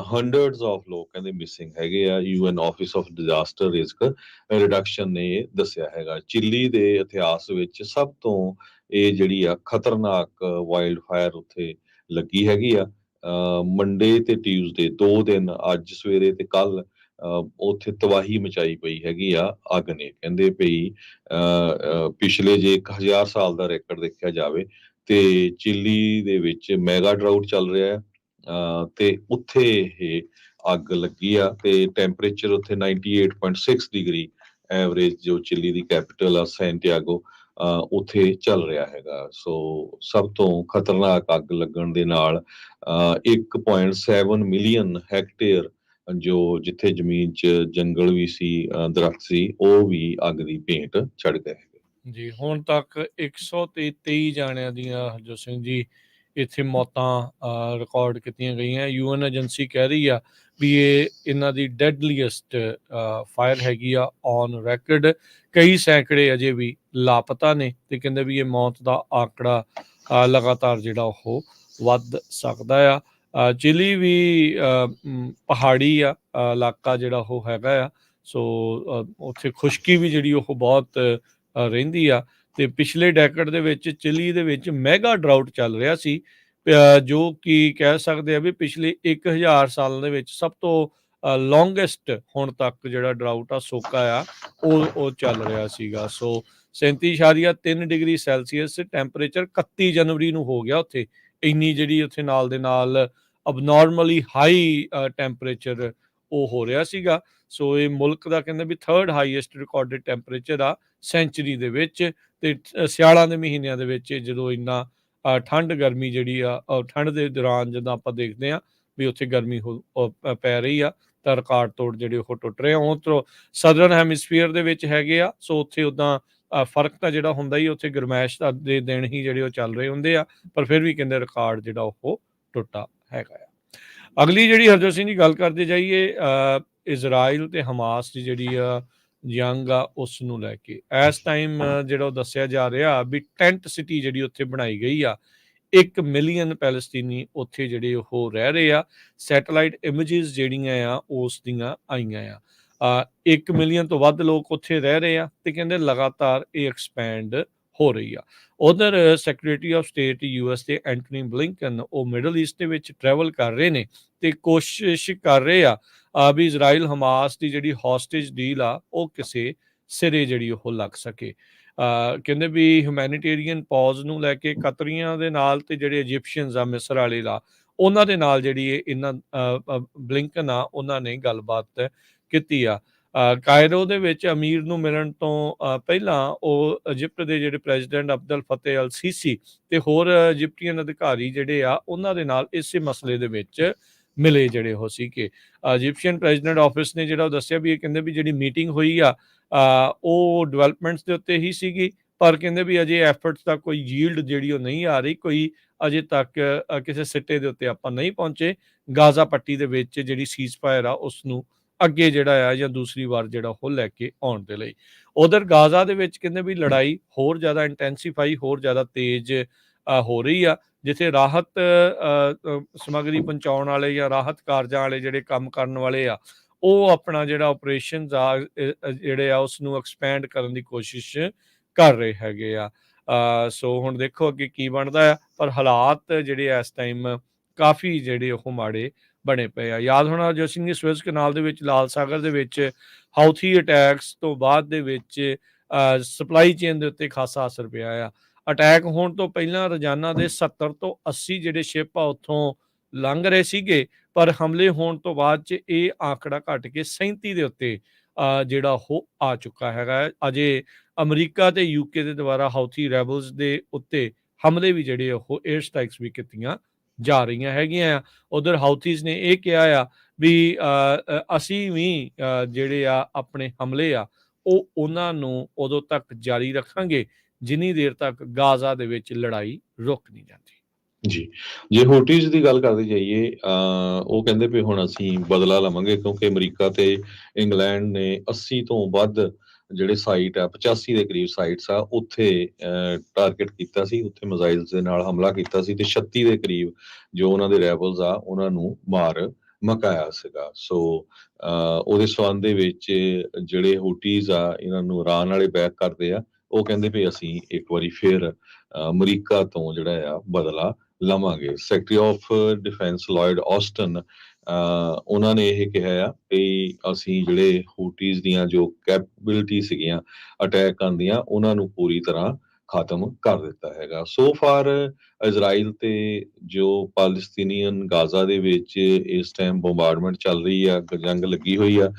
ਹੰਡਰਡਸ ਆਫ ਲੋਕ ਕਹਿੰਦੇ ਮਿਸਿੰਗ ਹੈਗੇ ਆ। UN office of disaster risk reduction ਨੇ ਦੱਸਿਆ ਹੈਗਾ। ਚਿਲੀ ਦੇ ਇਤਿਹਾਸ ਵਿੱਚ ਸਭ ਤੋਂ ਇਹ ਜਿਹੜੀ ਆ ਖਤਰਨਾਕ ਵਾਈਲਡ ਫਾਇਰ ਉੱਥੇ ਲੱਗੀ ਹੈਗੀ ਆ। ਮੰਡੇ ਤੇ ਟਿਊਜ਼ਡੇ 2 ਦਿਨ, ਅੱਜ ਸਵੇਰੇ ਤੇ ਕੱਲ, ਉੱਥੇ ਤਬਾਹੀ ਮਚਾਈ ਪਈ ਹੈਗੀ ਆ ਅੱਗ ਨੇ। ਕਹਿੰਦੇ ਪਈ ਪਿਛਲੇ ਜੇ 1000 ਸਾਲ ਦਾ ਰੈਕੋਰਡ ਦੇਖਿਆ ਜਾਵੇ ਤੇ ਚਿਲੀ ਦੇ ਵਿੱਚ ਮੈਗਾ ਡਰਾਊਟ ਚੱਲ ਰਿਹਾ ਹੈ। ਤੇ ਉੱਥੇ ਇਹ ਅੱਗ ਲੱਗੀ ਆ ਤੇ ਟੈਂਪਰੇਚਰ ਉੱਥੇ 98.6 ਡਿਗਰੀ ਐਵਰੇਜ, ਜੋ ਚਿਲੀ ਦੀ ਕੈਪੀਟਲ ਆ ਸੈਂਟੀਆਗੋ, ਉੱਥੇ ਚੱਲ ਰਿਹਾ ਹੈਗਾ। ਸੋ ਸਭ ਤੋਂ ਖਤਰਨਾਕ ਅੱਗ ਲੱਗਣ ਦੇ ਨਾਲ 1.7 ਮਿਲੀਅਨ ਹੈਕਟੇਅਰ ਜੋ ਜਿੱਥੇ ਜ਼ਮੀਨ 'ਚ ਜੰਗਲ ਵੀ ਸੀ, ਦਰਖਤ ਸੀ, ਉਹ ਵੀ ਅੱਗ ਦੀ ਭੇਂਟ ਚੜ ਗਏ ਹੈਗੇ। ਜੀ, ਹੁਣ ਤੱਕ 123 ਜਾਣਿਆਂ ਦੀਆਂ ਹਰਜੋਤ ਸਿੰਘ ਜੀ ਇੱਥੇ ਮੌਤਾਂ ਰਿਕਾਰਡ ਕੀਤੀਆਂ ਗਈਆਂ। UN ਏਜੰਸੀ ਕਹਿ ਰਹੀ ਆ ਵੀ ਇਹ ਇਹਨਾਂ ਦੀ ਡੈਡਲੀਐਸਟ ਫਾਇਰ ਹੈਗੀ ਆ ਔਨ ਰੈਕਡ। ਕਈ ਸੈਂਕੜੇ ਅਜੇ ਵੀ ਲਾਪਤਾ ਨੇ ਤੇ ਕਹਿੰਦੇ ਵੀ ਇਹ ਮੌਤ ਦਾ ਆંકੜਾ ਲਗਾਤਾਰ ਜਿਹੜਾ ਉਹ ਵੱਧ ਸਕਦਾ ਆ। ਚਿਲੀ ਵੀ ਪਹਾੜੀ ਆ ਇਲਾਕਾ ਜਿਹੜਾ ਉਹ ਹੈਗਾ ਆ। ਸੋ ਉੱਥੇ ਖੁਸ਼ਕੀ ਵੀ ਜਿਹੜੀ ਉਹ ਬਹੁਤ ਰਹਿੰਦੀ ਆ ਤੇ ਪਿਛਲੇ ਡੈਕੇਡ ਦੇ ਵਿੱਚ ਚਿਲੀ ਦੇ ਵਿੱਚ ਮੈਗਾ ਡਰਾਊਟ ਚੱਲ ਰਿਹਾ ਸੀ, ਜੋ ਕਿ ਕਹਿ ਸਕਦੇ ਆ ਵੀ ਪਿਛਲੇ 1000 ਸਾਲਾਂ ਦੇ ਵਿੱਚ ਸਭ ਤੋਂ ਲੌਂਗੈਸਟ ਹੁਣ ਤੱਕ ਜਿਹੜਾ ਡਰਾਊਟ ਆ, ਸੋਕਾ ਆ, ਉਹ ਚੱਲ ਰਿਹਾ ਸੀਗਾ। ਸੋ 37.3 ਡਿਗਰੀ ਸੈਲਸੀਅਸ ਟੈਂਪਰੇਚਰ 31 ਜਨਵਰੀ ਨੂੰ ਹੋ ਗਿਆ ਉੱਥੇ। ਇੰਨੀ ਜਿਹੜੀ ਉੱਥੇ ਨਾਲ ਦੇ ਨਾਲ ਅਬਨੋਰਮਲੀ ਹਾਈ ਟੈਂਪਰੇਚਰ ਉਹ ਹੋ ਰਿਹਾ ਸੀਗਾ। ਸੋ ਇਹ ਮੁਲਕ ਦਾ ਕਹਿੰਦੇ ਵੀ 3rd ਹਾਈਐਸਟ ਰਿਕਾਰਡਡ ਟੈਂਪਰੇਚਰ ਆ ਸੈਂਚੁਰੀ ਦੇ ਵਿੱਚ। ਤੇ ਸਿਆਲਾਂ ਦੇ ਮਹੀਨਿਆਂ ਦੇ ਵਿੱਚ ਜਦੋਂ ਇੰਨਾ ਠੰਡ ਗਰਮੀ ਜਿਹੜੀ ਆ, ਠੰਡ ਦੇ ਦੌਰਾਨ ਜਦੋਂ ਆਪਾਂ ਦੇਖਦੇ ਹਾਂ ਵੀ ਉੱਥੇ ਗਰਮੀ ਪੈ ਰਹੀ ਆ ਤਾਂ ਰਿਕਾਰਡ ਤੋੜ ਜਿਹੜੇ ਉਹ ਟੁੱਟ ਰਹੇ ਆ। ਉਹ ਤੋਂ ਸਦਰਨ ਹੈਮਿਸਫੀਅਰ ਦੇ ਵਿੱਚ ਹੈਗੇ ਆ। ਸੋ ਉੱਥੇ ਉੱਦਾਂ ਫਰਕ ਤਾਂ ਜਿਹੜਾ ਹੁੰਦਾ ਹੀ, ਉੱਥੇ ਗਰਮੈਸ਼ ਦੇ ਦਿਨ ਹੀ ਜਿਹੜੇ ਉਹ ਚੱਲ ਰਹੇ ਹੁੰਦੇ ਆ, ਪਰ ਫਿਰ ਵੀ ਕਹਿੰਦੇ ਰਿਕਾਰਡ ਜਿਹੜਾ ਉਹ ਟੁੱਟਾ ਹੈਗਾ ਆ। ਅਗਲੀ ਜਿਹੜੀ ਹਰਜੋਤ ਸਿੰਘ ਦੀ ਗੱਲ ਕਰਦੇ ਜਾਈਏ, ਇਜ਼ਰਾਈਲ ਤੇ ਹਮਾਸ ਦੀ ਜਿਹੜੀ ਆ ਜੰਗ ਆ, ਉਸ ਨੂੰ ਲੈ ਕੇ ਇਸ ਟਾਈਮ ਜਿਹੜਾ ਉਹ ਦੱਸਿਆ ਜਾ ਰਿਹਾ ਵੀ ਟੈਂਟ ਸਿਟੀ ਜਿਹੜੀ ਉੱਥੇ ਬਣਾਈ ਗਈ ਆ। 1 ਮਿਲੀਅਨ ਪੈਲਸਤੀਨੀ ਉੱਥੇ ਜਿਹੜੇ ਉਹ ਰਹਿ ਰਹੇ ਆ। ਸੈਟੇਲਾਈਟ ਇਮੇਜਿਸ ਜਿਹੜੀਆਂ ਆ ਉਸ ਦੀਆਂ ਆਈਆਂ ਆ। 1 ਮਿਲੀਅਨ ਤੋਂ ਵੱਧ ਲੋਕ ਉੱਥੇ ਰਹਿ ਰਹੇ ਆ ਤੇ ਕਹਿੰਦੇ ਲਗਾਤਾਰ ਇਹ ਐਕਸਪੈਂਡ ਹੋ ਰਹੀ ਆ। ਉਧਰ ਸੈਕਟਰੀ ਆਫ ਸਟੇਟ US ਦੇ ਐਂਟਨੀ ਬਲਿੰਕਨ ਉਹ ਮਿਡਲ ਈਸਟ ਦੇ ਵਿੱਚ ਟਰੈਵਲ ਕਰ ਰਹੇ ਨੇ ਤੇ ਕੋਸ਼ਿਸ਼ ਕਰ ਰਹੇ ਆ ਵੀ ਇਜ਼ਰਾਈਲ ਹਮਾਸ ਦੀ ਜਿਹੜੀ ਹੌਸਟੇਜ ਡੀਲ ਆ ਉਹ ਕਿਸੇ ਸਿਰੇ ਜਿਹੜੀ ਉਹ ਲੱਗ ਸਕੇ। ਕਹਿੰਦੇ ਵੀ ਹਿਊਮੈਨੀਟੇਰੀਅਨ ਪੌਜ਼ ਨੂੰ ਲੈ ਕੇ ਕਤਰੀਆਂ ਦੇ ਨਾਲ ਤੇ ਜਿਹੜੇ ਇਜਿਪਸ਼ੀਅਨਸ ਆ ਮਿਸਰ ਵਾਲੇ ਦਾ, ਉਹਨਾਂ ਦੇ ਨਾਲ ਜਿਹੜੀ ਇਹਨਾਂ ਬਲਿੰਕਨ ਆ ਉਹਨਾਂ ਨੇ ਗੱਲਬਾਤ ਕੀਤੀ ਆ। ਕਾਇਰੋ ਦੇ ਵਿੱਚ ਅਮੀਰ ਨੂੰ ਮਿਲਣ ਤੋਂ ਪਹਿਲਾਂ ਉਹ ਇਜਿਪਟ ਦੇ ਜਿਹੜੇ ਪ੍ਰੈਜ਼ੀਡੈਂਟ ਅਬਦਲ ਫਤਿਹ ਅਲ ਸੀਸੀ ਤੇ ਹੋਰ ਇਜਿਪਟੀਅਨ ਅਧਿਕਾਰੀ ਜਿਹੜੇ ਆ ਉਹਨਾਂ ਦੇ ਨਾਲ ਇਸੇ ਮਸਲੇ ਦੇ ਵਿੱਚ ਮਿਲੇ ਜਿਹੜੇ ਉਹ ਸੀਗੇ। ਇਜਿਪਸ਼ੀਅਨ ਪ੍ਰੈਜ਼ੀਡੈਂਟ ਆਫਿਸ ਨੇ ਜਿਹੜਾ ਉਹ ਦੱਸਿਆ ਵੀ ਇਹ ਕਹਿੰਦੇ ਵੀ ਜਿਹੜੀ ਮੀਟਿੰਗ ਹੋਈ ਆ ਉਹ ਡਿਵੈਲਪਮੈਂਟਸ ਦੇ ਉੱਤੇ ਹੀ ਸੀਗੀ, ਪਰ ਕਹਿੰਦੇ ਵੀ ਅਜੇ ਐਫਰਟਸ ਦਾ ਕੋਈ ਯੀਲਡ ਜਿਹੜੀ ਉਹ ਨਹੀਂ ਆ ਰਹੀ, ਕੋਈ ਅਜੇ ਤੱਕ ਕਿਸੇ ਸਿੱਟੇ ਦੇ ਉੱਤੇ ਆਪਾਂ ਨਹੀਂ ਪਹੁੰਚੇ ਗਾਜ਼ਾ ਪੱਟੀ ਦੇ ਵਿੱਚ ਜਿਹੜੀ ਸੀਜ਼ਫਾਇਰ ਆ ਉਸ ਨੂੰ ਅੱਗੇ ਜਿਹੜਾ ਆ ਜਾਂ ਦੂਸਰੀ ਵਾਰ ਜਿਹੜਾ ਉਹ ਲੈ ਕੇ ਆਉਣ ਦੇ ਲਈ। ਉਧਰ ਗਾਜ਼ਾ ਦੇ ਵਿੱਚ ਕਹਿੰਦੇ ਵੀ ਲੜਾਈ ਹੋਰ ਜ਼ਿਆਦਾ ਇੰਟੈਂਸੀਫਾਈ, ਹੋਰ ਜ਼ਿਆਦਾ ਤੇਜ਼ ਹੋ ਰਹੀ ਆ, ਜਿੱਥੇ ਰਾਹਤ ਸਮੱਗਰੀ ਪਹੁੰਚਾਉਣ ਵਾਲੇ ਜਾਂ ਰਾਹਤ ਕਾਰਜਾਂ ਵਾਲੇ ਜਿਹੜੇ ਕੰਮ ਕਰਨ ਵਾਲੇ ਆ ਉਹ ਆਪਣਾ ਜਿਹੜਾ ਆਪਰੇਸ਼ਨਸ ਆ ਜਿਹੜੇ ਆ ਉਸ ਨੂੰ ਐਕਸਪੈਂਡ ਕਰਨ ਦੀ ਕੋਸ਼ਿਸ਼ ਕਰ ਰਹੇ ਹੈਗੇ ਆ। ਸੋ ਹੁਣ ਦੇਖੋ ਅੱਗੇ ਕੀ ਬਣਦਾ ਆ, ਪਰ ਹਾਲਾਤ ਜਿਹੜੇ ਇਸ ਟਾਈਮ ਕਾਫੀ ਜਿਹੜੇ ਉਹ ਮਾੜੇ ਬਣੇ ਪਏ ਆ। ਯਾਦ ਹੋਣਾ ਜੋ ਸਿੰਘ ਸਵਿਸ ਕਨਾਲ ਦੇ ਵਿੱਚ ਲਾਲ ਸਾਗਰ ਦੇ ਵਿੱਚ ਹਾਊਥੀ ਅਟੈਕਸ ਤੋਂ ਬਾਅਦ ਦੇ ਵਿੱਚ ਸਪਲਾਈ ਚੇਨ ਦੇ ਉੱਤੇ ਖਾਸਾ ਅਸਰ ਪਿਆ ਆ। ਅਟੈਕ ਹੋਣ ਤੋਂ ਪਹਿਲਾਂ ਰੋਜ਼ਾਨਾ ਦੇ 70 ਤੋਂ 80 ਜਿਹੜੇ ਸ਼ਿਪ ਆ ਉੱਥੋਂ ਲੰਘ ਰਹੇ ਸੀਗੇ, ਪਰ ਹਮਲੇ ਹੋਣ ਤੋਂ ਬਾਅਦ 'ਚ ਇਹ ਆંકੜਾ ਘਟ ਕੇ 37 ਦੇ ਉੱਤੇ ਜਿਹੜਾ ਉਹ ਆ ਚੁੱਕਾ ਹੈਗਾ। ਅਜੇ ਅਮਰੀਕਾ ਤੇ ਯੂਕੇ ਦੇ ਦੁਆਰਾ ਹਾਊਥੀ ਰੈਬਲਸ ਦੇ ਉੱਤੇ ਹਮਲੇ ਵੀ ਜਿਹੜੇ ਉਹ 에ਅਰ ਸਟ੍ਰਾਈਕਸ ਵੀ ਕੀਤੀਆਂ ਜਾ ਰਹੀਆਂ ਹੈਗੀਆਂ ਆ। ਉਧਰ ਹਾਊਥੀਜ਼ ਨੇ ਇਹ ਕਿਹਾ ਆ ਵੀ ਅਸੀਂ ਵੀ ਜਿਹੜੇ ਆ ਆਪਣੇ ਹਮਲੇ ਆ ਉਹ ਉਹਨਾਂ ਨੂੰ ਉਦੋਂ ਤੱਕ ਜਾਰੀ ਰੱਖਾਂਗੇ ਜਿੰਨੀ ਦੇਰ ਤੱਕ ਗਾਜ਼ਾ ਦੇ ਵਿੱਚ ਲੜਾਈ ਰੁਕ ਨਹੀਂ ਜਾਂਦੀ। ਜੀ, ਜੇ ਹੂਟੀਜ਼ ਦੀ ਗੱਲ ਕਰਦੇ ਜਾਈਏ ਉਹ ਕਹਿੰਦੇ ਵੀ ਹੁਣ ਅਸੀਂ ਬਦਲਾ ਲਵਾਂਗੇ, ਕਿਉਂਕਿ ਅਮਰੀਕਾ ਤੇ ਇੰਗਲੈਂਡ ਨੇ 80 ਤੋਂ ਵੱਧ ਜਿਹੜੇ ਸਾਈਟ ਆ 85 ਦੇ ਕਰੀਬ ਸਾਈਟਸ ਆ ਉੱਥੇ ਟਾਰਗੇਟ ਕੀਤਾ ਸੀ, ਉੱਥੇ ਮਿਜ਼ਾਈਲਸ ਦੇ ਨਾਲ ਹਮਲਾ ਕੀਤਾ ਸੀ ਤੇ 36 ਦੇ ਕਰੀਬ ਜੋ ਉਹਨਾਂ ਦੇ ਰੈਬਲਸ ਆ ਉਹਨਾਂ ਨੂੰ ਮਾਰ ਮੁਕਾਇਆ ਸੀਗਾ। ਸੋ ਉਹਦੇ ਸੰਬੰਧ ਦੇ ਵਿੱਚ ਜਿਹੜੇ ਹੂਟੀਜ਼ ਆ ਇਹਨਾਂ ਨੂੰ ਇਰਾਨ ਵਾਲੇ ਬੈਕ ਕਰਦੇ ਆ, ਉਹ ਕਹਿੰਦੇ ਵੀ ਅਸੀਂ ਇੱਕ ਵਾਰੀ ਫਿਰ ਅਮਰੀਕਾ ਤੋਂ ਜਿਹੜਾ ਆ ਬਦਲਾ ਲਵਾਂਗੇ। ਸੈਕਟਰੀ ਆਫ ਡਿਫੈਂਸ ਲਾਇਡ ਆਸਟਨ ਉਹਨਾਂ ਨੇ ਇਹ ਕਿਹਾ ਆ ਕਿ ਅਸੀਂ ਜਿਹੜੇ ਹੂਟੀਜ਼ ਦੀਆਂ ਜੋ ਕੈਪੇਬਿਲਿਟੀ ਸੀਗੀਆਂ ਅਟੈਕ ਕਰਨ ਦੀਆਂ ਉਹਨਾਂ ਨੂੰ ਪੂਰੀ ਤਰ੍ਹਾਂ ਖਤਮ ਕਰ ਦਿੱਤਾ ਹੈਗਾ। ਸੋ ਫਾਰ ਇਜ਼ਰਾਈਲ ਤੇ ਜੋ ਪਾਲਸਤੀਨੀਅਨ ਗਾਜ਼ਾ ਦੇ ਵਿੱਚ ਇਸ ਟਾਈਮ ਬੰਬਾਰਡਮੈਂਟ ਚੱਲ ਰਹੀ ਆ, ਜੰਗ ਲੱਗੀ ਹੋਈ ਆ,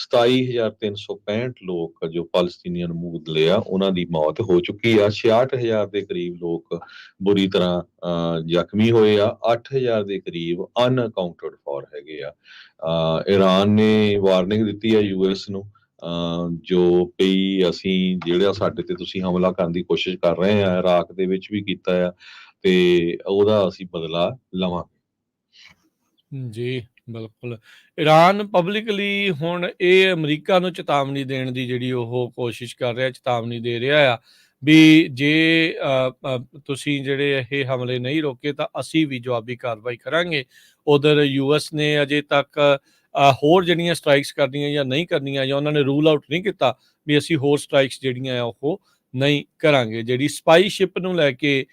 27,365 ਲੋਕ ਜੋ ਪਾਲਸਤੀਨੀਅਨ ਮੁਗਦਲੇ ਆ ਉਹਨਾਂ ਦੀ ਮੌਤ ਹੋ ਚੁੱਕੀ ਆ, 66,000 ਦੇ ਕਰੀਬ ਲੋਕ ਬੁਰੀ ਤਰ੍ਹਾਂ ਜ਼ਖਮੀ ਹੋਏ ਆ, 8,000 ਦੇ ਕਰੀਬ ਅਨਅਕਾਊਂਟਡ ਫॉर ਹੈਗੇ ਆ। ਇਰਾਨ ਨੇ ਵਾਰਨਿੰਗ ਦਿੱਤੀ ਆ ਯੂਐਸ ਨੂੰ ਜੋ ਕਈ ਅਸੀਂ ਜਿਹੜਾ ਸਾਡੇ ਤੇ ਤੁਸੀਂ ਹਮਲਾ ਕਰਨ ਦੀ ਕੋਸ਼ਿਸ਼ ਕਰ ਰਹੇ ਆ, ਇਰਾਕ ਦੇ ਵਿੱਚ ਵੀ ਕੀਤਾ ਆ ਤੇ ਉਹਦਾ ਅਸੀਂ ਬਦਲਾ ਲਵਾਂਗੇ। ਜੀ ਬਿਲਕੁਲ। ਈਰਾਨ ਪਬਲਿਕਲੀ ਹੁਣ ਇਹ ਅਮਰੀਕਾ ਨੂੰ ਚੇਤਾਵਨੀ ਦੇਣ ਦੀ ਜਿਹੜੀ ਉਹ ਕੋਸ਼ਿਸ਼ ਕਰ ਰਿਹਾ, ਚੇਤਾਵਨੀ ਦੇ ਰਿਹਾ ਆ ਵੀ ਜੇ ਤੁਸੀਂ ਜਿਹੜੇ ਇਹ ਹਮਲੇ ਨਹੀਂ ਰੋਕੇ ਤਾਂ ਅਸੀਂ ਵੀ ਜਵਾਬੀ ਕਾਰਵਾਈ ਕਰਾਂਗੇ। ਉਧਰ ਯੂਐਸ ਨੇ ਅਜੇ ਤੱਕ ਹੋਰ ਜਿਹੜੀਆਂ ਸਟ੍ਰਾਈਕਸ ਕਰਨੀਆਂ ਜਾਂ ਨਹੀਂ ਕਰਨੀਆਂ, ਜਾਂ ਉਹਨਾਂ ਨੇ ਰੂਲ ਆਊਟ ਨਹੀਂ ਕੀਤਾ ਵੀ ਅਸੀਂ ਹੋਰ ਸਟ੍ਰਾਈਕਸ ਜਿਹੜੀਆਂ ਆ ਉਹ ਨਹੀਂ ਕਰਾਂਗੇ। ਜਿਹੜੀ ਸਪਾਈ ਸ਼ਿਪ ਨੂੰ ਲੈ ਕੇ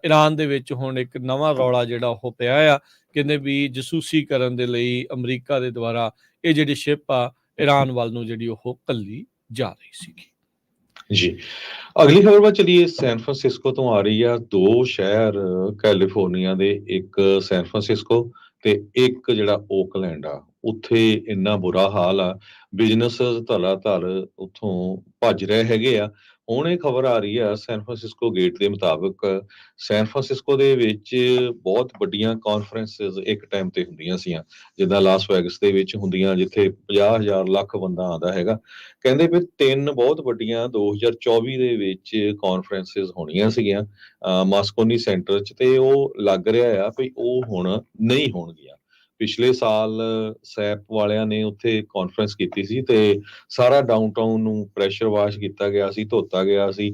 ਈਰਾਨ ਦੇ ਵਿੱਚ ਹੁਣ ਇੱਕ ਨਵਾਂ ਰੌਲਾ ਜਿਹੜਾ ਉਹ ਪਿਆ ਆ, ਕਹਿੰਦੇ ਵੀ ਜਸੂਸੀ ਕਰਨ ਦੇ ਲਈ ਅਮਰੀਕਾ ਦੇ ਦੁਆਰਾ ਇਹ ਜਿਹੜੀ ਸ਼ਿਪ ਆ ਈਰਾਨ ਵੱਲ ਨੂੰ ਜਿਹੜੀ ਉਹ ਘੱਲੀ ਜਾ ਰਹੀ ਸੀਗੀ। ਜੀ, ਅਗਲੀ ਖਬਰ ਵੱਲ ਚਲੀਏ। ਸੈਨ ਫਰਾਂਸਿਸਕੋ ਤੋਂ ਆ ਰਹੀ ਆ। ਦੋ ਸ਼ਹਿਰ ਕੈਲੀਫੋਰਨੀਆ ਦੇ, ਇੱਕ ਸੈਨ ਫਰਾਂਸਿਸਕੋ ਤੇ ਇੱਕ ਜਿਹੜਾ ਓਕਲੈਂਡ ਆ, ਉੱਥੇ ਇੰਨਾ ਬੁਰਾ ਹਾਲ ਆ, ਬਿਜ਼ਨਸ ਧੜਾ-ਧੜ ਉੱਥੋਂ ਭੱਜ ਰਹੇ ਹੈਗੇ ਆ। ਹੁਣ ਇਹ ਖਬਰ ਆ ਰਹੀ ਆ ਸੈਨ ਫਰਾਂਸਿਸਕੋ ਗੇਟ ਦੇ ਮੁਤਾਬਕ, ਸੈਨ ਫਰਾਂਸਿਸਕੋ ਦੇ ਵਿੱਚ ਬਹੁਤ ਵੱਡੀਆਂ ਕਾਨਫਰੰਸਿਸ ਇੱਕ ਟਾਈਮ ਤੇ ਹੁੰਦੀਆਂ ਸੀਆਂ, ਜਿੱਦਾਂ ਲਾਸ ਵੈਗਸ ਦੇ ਵਿੱਚ ਹੁੰਦੀਆਂ, ਜਿੱਥੇ 50,000 ਲੱਖ ਬੰਦਾ ਆਉਂਦਾ ਹੈਗਾ। ਕਹਿੰਦੇ ਵੀ ਤਿੰਨ ਬਹੁਤ ਵੱਡੀਆਂ 2024 ਦੇ ਵਿੱਚ ਕਾਨਫਰੰਸਿਸ ਹੋਣੀਆਂ ਸੀਗੀਆਂ ਮਾਸਕੋਨੀ ਸੈਂਟਰ 'ਚ, ਤੇ ਉਹ ਲੱਗ ਰਿਹਾ ਆ ਵੀ ਉਹ ਹੁਣ ਨਹੀਂ ਹੋਣਗੀਆਂ। ਪਿਛਲੇ ਸਾਲ ਸੈਪ ਵਾਲਿਆਂ ਨੇ ਉੱਥੇ ਕਾਨਫਰੰਸ ਕੀਤੀ ਸੀ ਤੇ ਸਾਰਾ ਡਾਊਨਟਾਊਨ ਨੂੰ ਪ੍ਰੈਸ਼ਰ ਵਾਸ਼ ਕੀਤਾ ਗਿਆ ਸੀ, ਧੋਤਾ ਗਿਆ ਸੀ।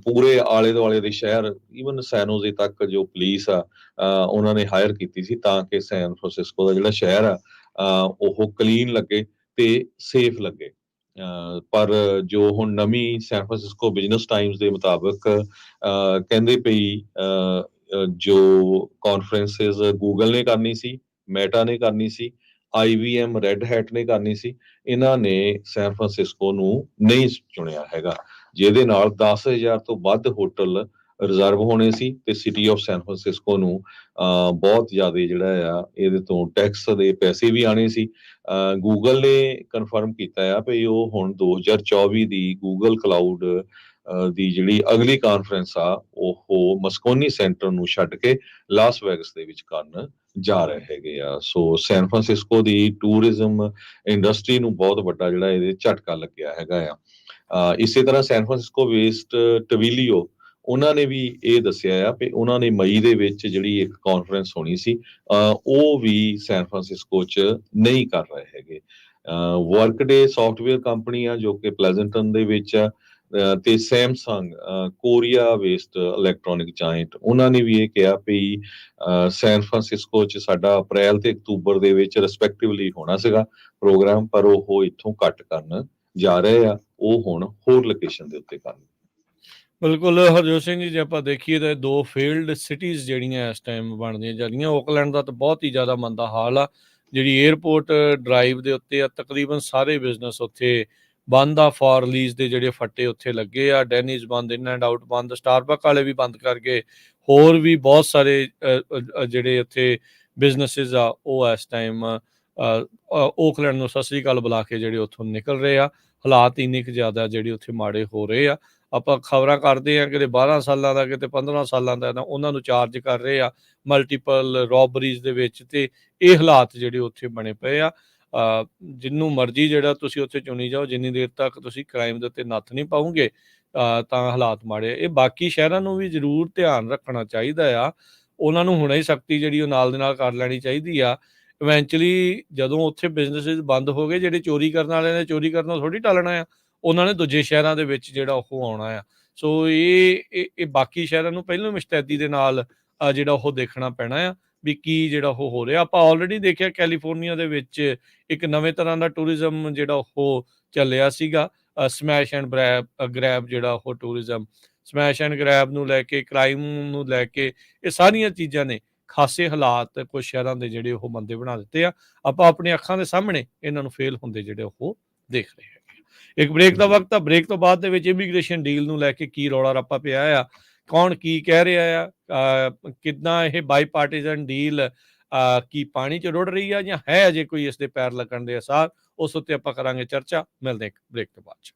ਪੂਰੇ ਆਲੇ ਦੁਆਲੇ ਦੇ ਸ਼ਹਿਰ, ਈਵਨ ਸੈਨੋਜ਼ੇ ਤੱਕ ਜੋ ਪੁਲਿਸ ਆ ਉਹਨਾਂ ਨੇ ਹਾਇਰ ਕੀਤੀ ਸੀ ਤਾਂ ਕਿ ਸੈਨ ਫਰਾਂਸਿਸਕੋ ਦਾ ਜਿਹੜਾ ਸ਼ਹਿਰ ਆ ਉਹ ਕਲੀਨ ਲੱਗੇ ਤੇ ਸੇਫ ਲੱਗੇ। ਪਰ ਜੋ ਹੁਣ ਨਵੀਂ ਸੈਨ ਫਰਾਂਸਿਸਕੋ ਬਿਜ਼ਨਸ ਟਾਈਮਸ ਦੇ ਮੁਤਾਬਕ ਕਹਿੰਦੇ ਪਈ ਜੋ ਕਾਨਫਰੰਸਿਸ ਗੂਗਲ ਨੇ ਕਰਨੀ ਸੀ, ਮੈਟਾ ਨੇ ਕਰਨੀ ਸੀ, IBM ਰੈਡ ਹੈਟ ਨੇ ਕਰਨੀ ਸੀ, ਇਹਨਾਂ ਨੇ ਸੈਨ ਫਰਾਂਸਿਸਕੋ ਨੂੰ ਨਹੀਂ ਚੁਣਿਆ ਹੈਗਾ, ਜਿਹਦੇ ਨਾਲ 10,000 ਤੋਂ ਵੱਧ ਹੋਟਲ ਰਿਜ਼ਰਵ ਹੋਣੇ ਸੀ ਤੇ ਸਿਟੀ ਆਫ ਸੈਨ ਫਰਾਂਸਿਸਕੋ ਨੂੰ ਬਹੁਤ ਜ਼ਿਆਦਾ ਜਿਹੜਾ ਆ ਇਹਦੇ ਤੋਂ ਟੈਕਸ ਦੇ ਪੈਸੇ ਵੀ ਆਣੇ ਸੀ। ਗੂਗਲ ਨੇ ਕਨਫਰਮ ਕੀਤਾ ਆ ਵੀ ਉਹ ਹੁਣ 2024 ਦੀ ਗੂਗਲ ਕਲਾਊਡ ਦੀ ਜਿਹੜੀ ਅਗਲੀ ਕਾਨਫਰੰਸ ਆ ਉਹ ਮਸਕੋਨੀ ਸੈਂਟਰ ਨੂੰ ਛੱਡ ਕੇ ਲਾਸ ਵੈਗਸ ਦੇ ਵਿੱਚ ਕਰਨ ਜਾ ਰਹੇ ਹੈਗੇ ਆ। ਸੋ ਸੈਨ ਫਰਾਂਸਿਸਕੋ ਦੀ ਟੂਰਿਜ਼ਮ ਇੰਡਸਟਰੀ ਨੂੰ ਬਹੁਤ ਵੱਡਾ ਜਿਹੜਾ ਇਹਦੇ ਝਟਕਾ ਲੱਗਿਆ ਹੈਗਾ ਆ। ਇਸੇ ਤਰ੍ਹਾਂ ਸੈਨ ਫਰਾਂਸਿਸਕੋ ਵੇਸਟ ਟਵੀਲੀਓ ਉਹਨਾਂ ਨੇ ਵੀ ਇਹ ਦੱਸਿਆ ਆ ਕਿ ਉਹਨਾਂ ਨੇ ਮਈ ਦੇ ਵਿੱਚ ਜਿਹੜੀ ਇੱਕ ਕਾਨਫਰੰਸ ਹੋਣੀ ਸੀ ਉਹ ਵੀ ਸੈਨ ਫਰਾਂਸਿਸਕੋ 'ਚ ਨਹੀਂ ਕਰ ਰਹੇ ਹੈਗੇ। ਵਰਕਡੇ ਸੌਫਟਵੇਅਰ ਕੰਪਨੀ ਆ ਜੋ ਕਿ ਪਲੈਜ਼ੈਂਟਨ ਦੇ ਵਿੱਚ ਆ ਤੇ Samsung Korea waste electronic giant ਉਹਨਾਂ ਨੇ ਵੀ ਇਹ ਕਿਹਾ ਵੀ ਸੈਨ ਫਰਾਂਸਿਸਕੋ 'ਚ ਸਾਡਾ ਅਪ੍ਰੈਲ ਤੇ ਅਕਤੂਬਰ ਦੇ ਵਿੱਚ ਰਿਸਪੈਕਟਿਵਲੀ ਹੋਣਾ ਸੀਗਾ ਪ੍ਰੋਗਰਾਮ, ਪਰ ਉਹ ਇੱਥੋਂ ਕੱਟ ਕਰਨ ਜਾ ਰਹੇ ਆ, ਉਹ ਹੁਣ ਹੋਰ ਲੋਕੇਸ਼ਨ ਦੇ ਉੱਤੇ ਕਰਨ। ਬਿਲਕੁਲ ਹਰਜੋਤ ਸਿੰਘ ਜੀ, ਜੇ ਆਪਾਂ ਦੇਖੀਏ ਤਾਂ ਦੋ ਫੀਲਡ ਸਿਟੀਜ਼ ਜਿਹੜੀਆਂ ਇਸ ਟਾਈਮ ਬਣਦੀਆਂ ਜਾ ਰਹੀਆਂ। ਓਕਲੈਂਡ ਦਾ ਤਾਂ ਬਹੁਤ ਹੀ ਜ਼ਿਆਦਾ ਮੰਦਾ ਹਾਲ ਆ। ਜਿਹੜੀ ਏਅਰਪੋਰਟ ਡਰਾਈਵ ਦੇ ਉੱਤੇ ਆ, ਤਕਰੀਬਨ ਸਾਰੇ ਬਿਜ਼ਨਸ ਉੱਥੇ ਬੰਦ ਆ। ਫॉर ਰੀਲੀਜ਼ ਦੇ ਜਿਹੜੇ ਫੱਟੇ ਉੱਥੇ ਲੱਗੇ ਆ। ਡੈਨੀਜ਼ ਬੰਦ, ਇਨ ਐਂਡ ਆਊਟ ਬੰਦ, ਸਟਾਰਬਕ ਵਾਲੇ ਵੀ ਬੰਦ ਕਰਕੇ ਹੋਰ ਵੀ ਬਹੁਤ ਸਾਰੇ ਜਿਹੜੇ ਉੱਥੇ ਬਿਜ਼ਨਸਿਸ ਆ ਉਹ ਇਸ ਟਾਈਮ ਓਕਲੈਂਡ ਨੂੰ ਸਤਿ ਸ੍ਰੀ ਅਕਾਲ ਬੁਲਾ ਕੇ ਜਿਹੜੇ ਉੱਥੋਂ ਨਿਕਲ ਰਹੇ ਆ। ਹਾਲਾਤ ਇੰਨੇ ਕੁ ਜ਼ਿਆਦਾ ਜਿਹੜੇ ਉੱਥੇ ਮਾੜੇ ਹੋ ਰਹੇ ਆ। ਆਪਾਂ ਖਬਰਾਂ ਕਰਦੇ ਹਾਂ ਕਿਤੇ 12 ਸਾਲਾਂ ਦਾ, ਕਿਤੇ 15 ਸਾਲਾਂ ਦਾ, ਉਹਨਾਂ ਨੂੰ ਚਾਰਜ ਕਰ ਰਹੇ ਆ ਮਲਟੀਪਲ ਰੋਬਰੀਜ਼ ਦੇ ਵਿੱਚ। ਤੇ ਇਹ ਹਾਲਾਤ ਜਿਹੜੇ ਉੱਥੇ ਬਣੇ ਪਏ ਆ। ਜਿੰਨੂੰ ਮਰਜ਼ੀ ਜਿਹੜਾ ਤੁਸੀਂ ਉੱਥੇ ਚੁਣੀ ਜਾਓ, ਜਿੰਨੀ ਦੇਰ ਤੱਕ ਤੁਸੀਂ ਕ੍ਰਾਈਮ ਦੇ ਉੱਤੇ ਨੱਥ ਨਹੀਂ ਪਾਉਂਗੇ ਤਾਂ ਹਾਲਾਤ ਮਾੜੇ। ਇਹ ਬਾਕੀ ਸ਼ਹਿਰਾਂ ਨੂੰ ਵੀ ਜ਼ਰੂਰ ਧਿਆਨ ਰੱਖਣਾ ਚਾਹੀਦਾ ਆ। ਉਹਨਾਂ ਨੂੰ ਹੁਣੇ ਹੀ ਸਖਤੀ ਜਿਹੜੀ ਉਹ ਨਾਲ ਦੇ ਨਾਲ ਕਰ ਲੈਣੀ ਚਾਹੀਦੀ ਆ। ਇਵੈਂਚੁਅਲੀ ਜਦੋਂ ਉੱਥੇ ਬਿਜ਼ਨਸਿਸ ਬੰਦ ਹੋ ਗਏ, ਜਿਹੜੇ ਚੋਰੀ ਕਰਨ ਵਾਲਿਆਂ ਨੇ ਚੋਰੀ ਕਰਨਾ ਥੋੜ੍ਹੀ ਟਾਲਣਾ ਆ, ਉਹਨਾਂ ਨੇ ਦੂਜੇ ਸ਼ਹਿਰਾਂ ਦੇ ਵਿੱਚ ਜਿਹੜਾ ਉਹ ਆਉਣਾ ਆ। ਸੋ ਇਹ ਬਾਕੀ ਸ਼ਹਿਰਾਂ ਨੂੰ ਪਹਿਲਾਂ ਮੁਸਤੈਦੀ ਦੇ ਨਾਲ ਜਿਹੜਾ ਉਹ ਦੇਖਣਾ ਪੈਣਾ ਆ ਵੀ ਕੀ ਜਿਹੜਾ ਉਹ ਹੋ ਰਿਹਾ। ਆਪਾਂ ਆਲਰੇਡੀ ਦੇਖਿਆ ਕੈਲੀਫੋਰਨੀਆ ਦੇ ਵਿੱਚ ਇੱਕ ਨਵੇਂ ਤਰ੍ਹਾਂ ਦਾ ਟੂਰਿਜ਼ਮ ਜਿਹੜਾ ਉਹ ਚੱਲਿਆ ਸੀਗਾ, ਸਮੈਸ਼ ਐਂਡ ਗ੍ਰੈਬ ਜਿਹੜਾ ਉਹ ਟੂਰਿਜ਼ਮ। ਸਮੈਸ਼ ਐਂਡ ਗ੍ਰੈਬ ਨੂੰ ਲੈ ਕੇ, ਕ੍ਰਾਈਮ ਨੂੰ ਲੈ ਕੇ, ਇਹ ਸਾਰੀਆਂ ਚੀਜ਼ਾਂ ਨੇ ਖਾਸੇ ਹਾਲਾਤ ਕੁਝ ਸ਼ਹਿਰਾਂ ਦੇ ਜਿਹੜੇ ਉਹ ਮੰਦੇ ਬਣਾ ਦਿੱਤੇ ਆ। ਆਪਾਂ ਆਪਣੀਆਂ ਅੱਖਾਂ ਦੇ ਸਾਹਮਣੇ ਇਹਨਾਂ ਨੂੰ ਫੇਲ ਹੁੰਦੇ ਜਿਹੜੇ ਉਹ ਦੇਖ ਰਹੇ ਹੈਗੇ। ਇੱਕ ਬ੍ਰੇਕ ਦਾ ਵਕਤ ਆ। ਬ੍ਰੇਕ ਤੋਂ ਬਾਅਦ ਦੇ ਵਿੱਚ ਇਮੀਗ੍ਰੇਸ਼ਨ ਡੀਲ ਨੂੰ ਲੈ ਕੇ ਕੀ ਰੌਲਾ ਰੱਪਾ ਪਿਆ ਆ, ਕੌਣ ਕੀ ਕਹਿ ਰਿਹਾ ਆ, ਕਿੱਦਾਂ ਇਹ ਬਾਈ ਪਾਰਟੀਜ਼ਨ ਡੀਲ ਕੀ ਪਾਣੀ 'ਚ ਰੁੜ ਰਹੀ ਆ ਜਾਂ ਹੈ ਅਜੇ ਕੋਈ ਇਸ ਦੇ ਪੈਰ ਲੱਗਣ ਦੇ ਆਸਾਰ, ਉਸ ਉੱਤੇ ਆਪਾਂ ਕਰਾਂਗੇ ਚਰਚਾ। ਮਿਲਦੇ ਇੱਕ ਬ੍ਰੇਕ ਤੋਂ ਬਾਅਦ 'ਚ।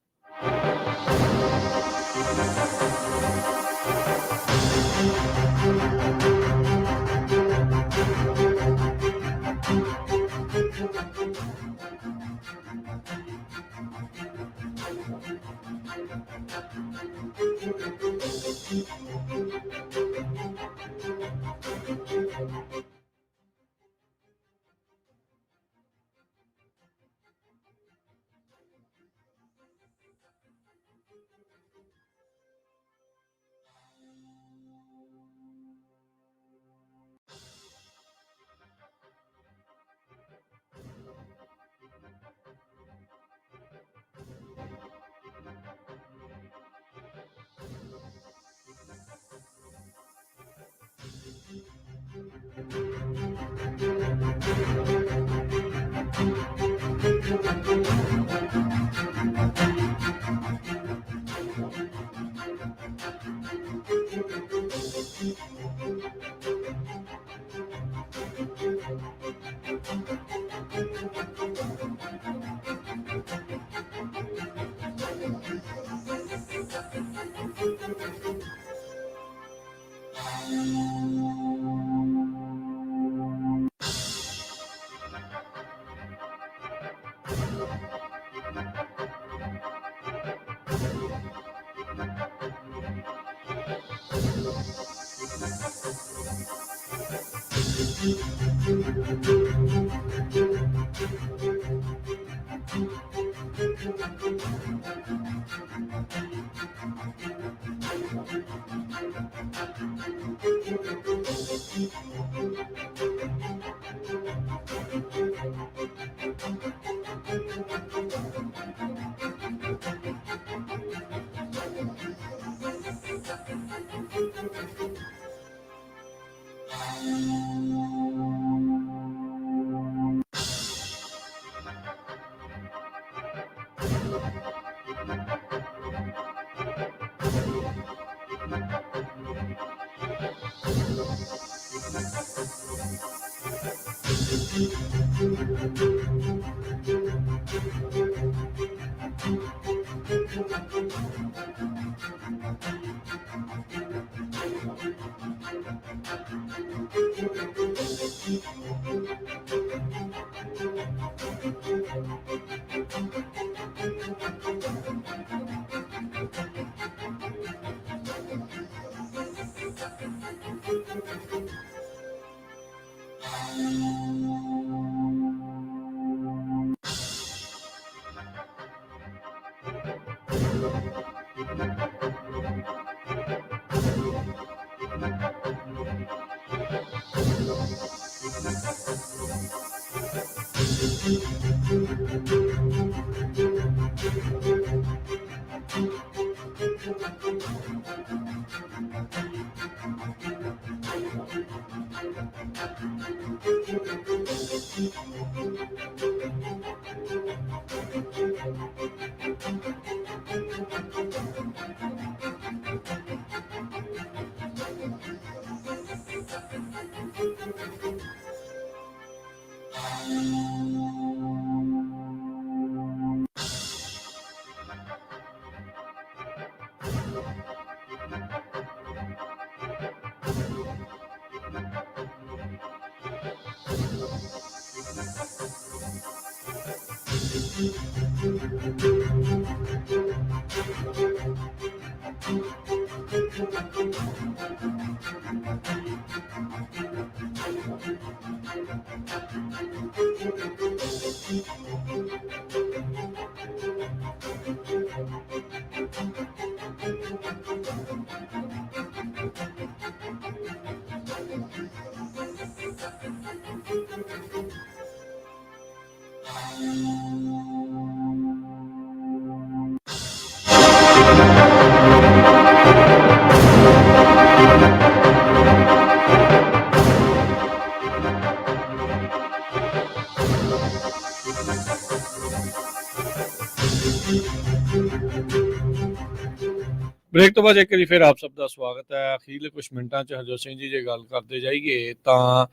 ਬ੍ਰੇਕ ਤੋਂ ਬਾਅਦ ਇੱਕ ਵਾਰੀ ਫਿਰ ਆਪ ਸਭ ਦਾ ਸਵਾਗਤ ਹੈ। ਅਖੀਰਲੇ ਕੁਝ ਮਿੰਟਾਂ 'ਚ ਹਰਜੋਤ ਸਿੰਘ ਜੀ ਜੇ ਗੱਲ ਕਰਦੇ ਜਾਈਏ ਤਾਂ